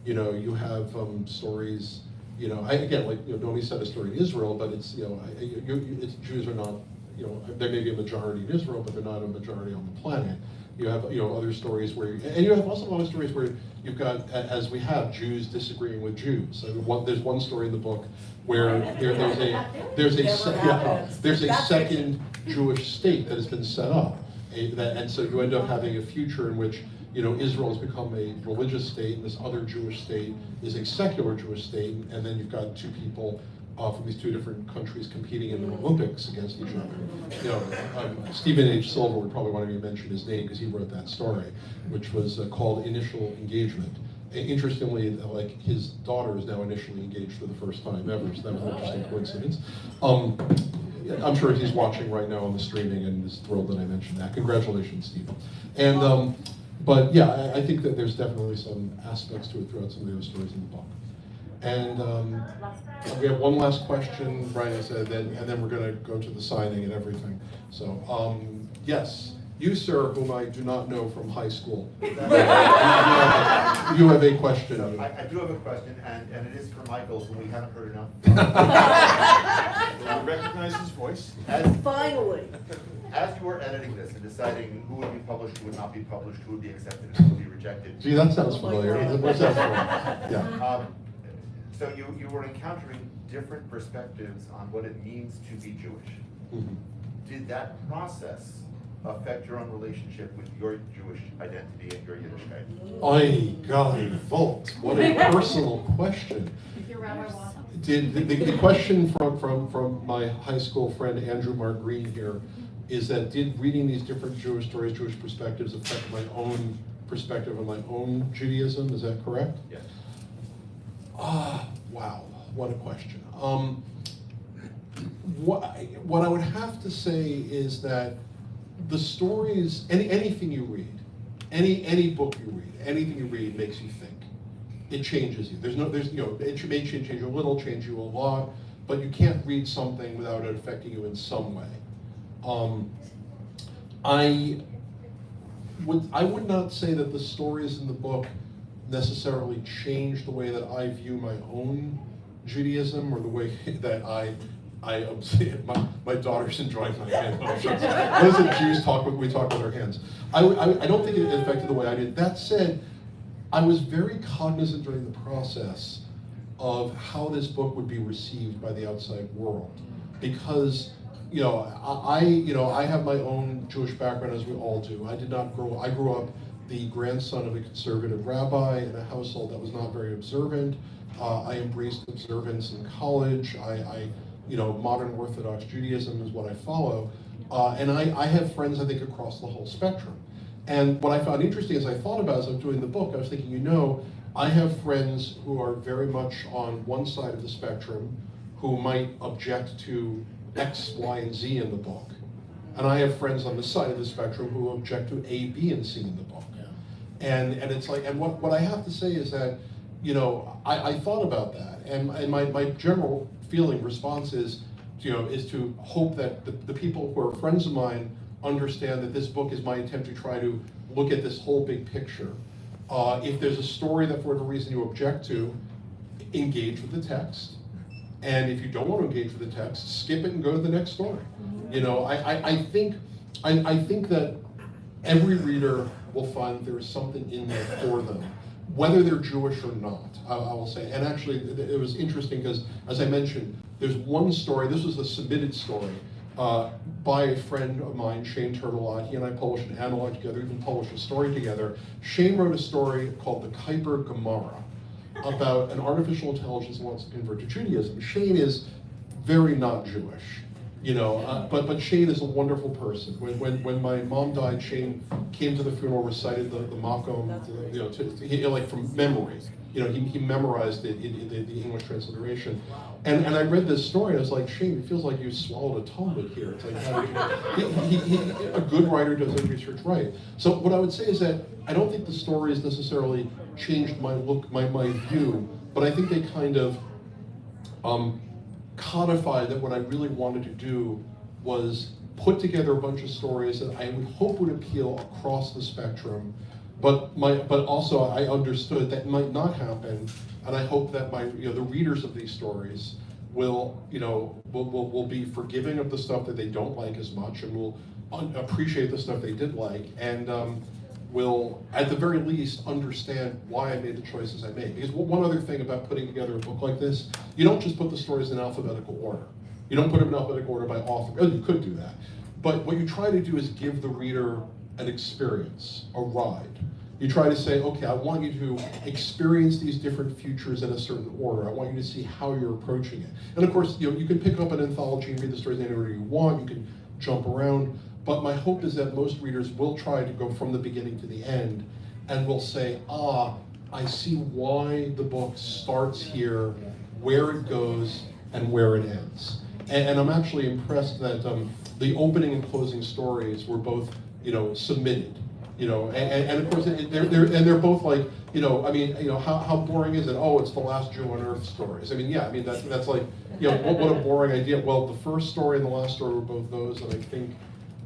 You know, you have stories, you know, again, like, you know, Nomi said a story in Israel, but it's, you know, it's Jews are not, you know, they may be a majority in Israel, but they're not a majority on the planet. You have, you know, other stories where, and you have also a lot of stories where you've got, as we have, Jews disagreeing with Jews. There's one story in the book where there's a second Jewish state that has been set up, and so you end up having a future in which, you know, Israel has become a religious state, and this other Jewish state is a secular Jewish state, and then you've got two people from these two different countries competing in the Olympics against each other. You know, Stephen H. Silver would probably want to mention his name because he wrote that story, which was called Initial Engagement. Interestingly, like his daughter is now initially engaged for the first time ever, so that was an interesting coincidence. I'm sure he's watching right now on the streaming and is thrilled that I mentioned that. Congratulations, Stephen. And but yeah, I think that there's definitely some aspects to it throughout some of the other stories in the book. And we have one last question, Brian said, and then we're going to go to the signing and everything. So, yes, you, sir, whom I do not know from high school. You have a question. So I do have a question, and it is for Michael, who we haven't heard enough. I recognize his voice. Finally. As you were editing this and deciding who would be published, who would not be published, who would be accepted, and who would be rejected. Gee, that sounds familiar. What's that for? Yeah. So you were encountering different perspectives on what it means to be Jewish. Mm-hmm. Did that process affect your own relationship with your Jewish identity and your Yiddishkeit? Oy, golly, Volt, what a personal question. Did the question from my high school friend Andrew Mark Green here is that did reading these different Jewish stories, Jewish perspectives affect my own perspective on my own Judaism? Is that correct? Yes. Wow, what a question. What I would have to say is that the stories, anything you read, any book you read, anything you read makes you think. It changes you. It may change you a little, change you a lot, but you can't read something without it affecting you in some way. I would not say that the stories in the book necessarily change the way that I view my own Judaism or the way that my daughter's enjoying my hand. Those are Jews we talk with our hands. I don't think it affected the way I did. That said, I was very cognizant during the process of how this book would be received by the outside world, because I have my own Jewish background, as we all do. I grew up the grandson of a conservative rabbi in a household that was not very observant. I embraced observance in college. Modern Orthodox Judaism is what I follow. And I have friends, I think, across the whole spectrum. And what I found interesting as I thought about as I was doing the book, I was thinking, I have friends who are very much on one side of the spectrum who might object to X, Y, and Z in the book. And I have friends on the side of the spectrum who object to A, B, and C in the book. Yeah. And it's like, and what I have to say is that, I thought about that, and my general response is to hope that the people who are friends of mine understand that this book is my attempt to try to look at this whole big picture. If there's a story that for whatever reason you object to, engage with the text. And if you don't want to engage with the text, skip it and go to the next story. I think that every reader will find there is something in there for them, whether they're Jewish or not, I will say. And actually, it was interesting because, as I mentioned, there's one story, this was a submitted story, by a friend of mine, Shane Turtelot. He and I published an anthology together, even published a story together. Shane wrote a story called The Kuiper Gemara, about an artificial intelligence that wants to convert to Judaism. Shane is very not Jewish. But Shane is a wonderful person. When my mom died, Shane came to the funeral, recited the Makom, like from memory. He memorized it in the English transliteration. And I read this story, and I was like, Shane, it feels like you swallowed a Talmud here. It's like, how did you? A good writer does his research right. So what I would say is that I don't think the stories necessarily changed my look, my view, but I think they kind of codified that what I really wanted to do was put together a bunch of stories that I would hope would appeal across the spectrum, but also I understood that might not happen, and I hope that the readers of these stories will be forgiving of the stuff that they don't like as much, and will appreciate the stuff they did like, and will, at the very least, understand why I made the choices I made. Because one other thing about putting together a book like this, you don't just put the stories in alphabetical order. You don't put them in alphabetical order by author. Oh, you could do that. But what you try to do is give the reader an experience, a ride. You try to say, okay, I want you to experience these different futures in a certain order. I want you to see how you're approaching it. And of course, you know, you can pick up an anthology and read the stories in any order you want. You can jump around. But my hope is that most readers will try to go from the beginning to the end and will say, I see why the book starts here, where it goes, and where it ends. And I'm actually impressed that the opening and closing stories were both, you know, submitted. You know, and of course they're both like, you know, I mean, you know, how boring is it? Oh, it's the last Jew on Earth stories. I mean, yeah, I mean that's like, you know, what a boring idea. Well, the first story and the last story were both those, and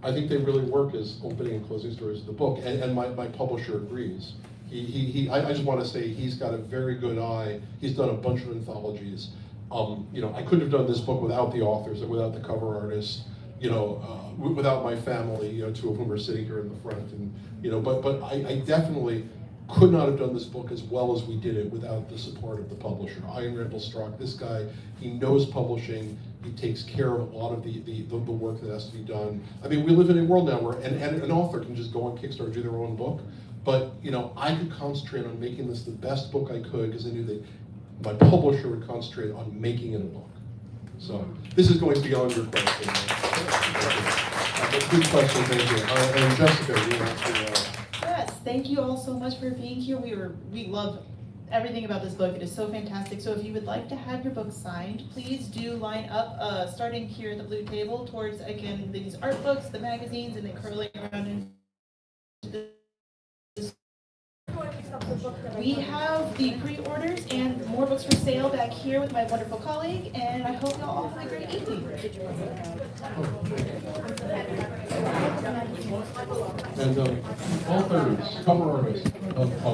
I think they really work as opening and closing stories of the book. And my publisher agrees. I just want to say he's got a very good eye. He's done a bunch of anthologies. You know, I couldn't have done this book without the authors and without the cover artists. You know, without my family, you know, two of whom are sitting here in the front, and you know, but I definitely could not have done this book as well as we did it without the support of the publisher. Ian Randall-Strock, this guy, he knows publishing. He takes care of a lot of the work that has to be done. I mean, we live in a world now where an author can just go on Kickstarter and do their own book, but you know, I could concentrate on making this the best book I could because I knew that my publisher would concentrate on making it a book. So this is going beyond your question. Good question, thank you. And Jessica, you want to? Yes, thank you all so much for being here. We love everything about this book. It is so fantastic. So if you would like to have your book signed, please do line up, starting here at the blue table towards, again, these art books, the magazines, and then curling around into the. We have the pre-orders and more books for sale back here with my wonderful colleague, and I hope you all have a great evening. And authors, cover artists of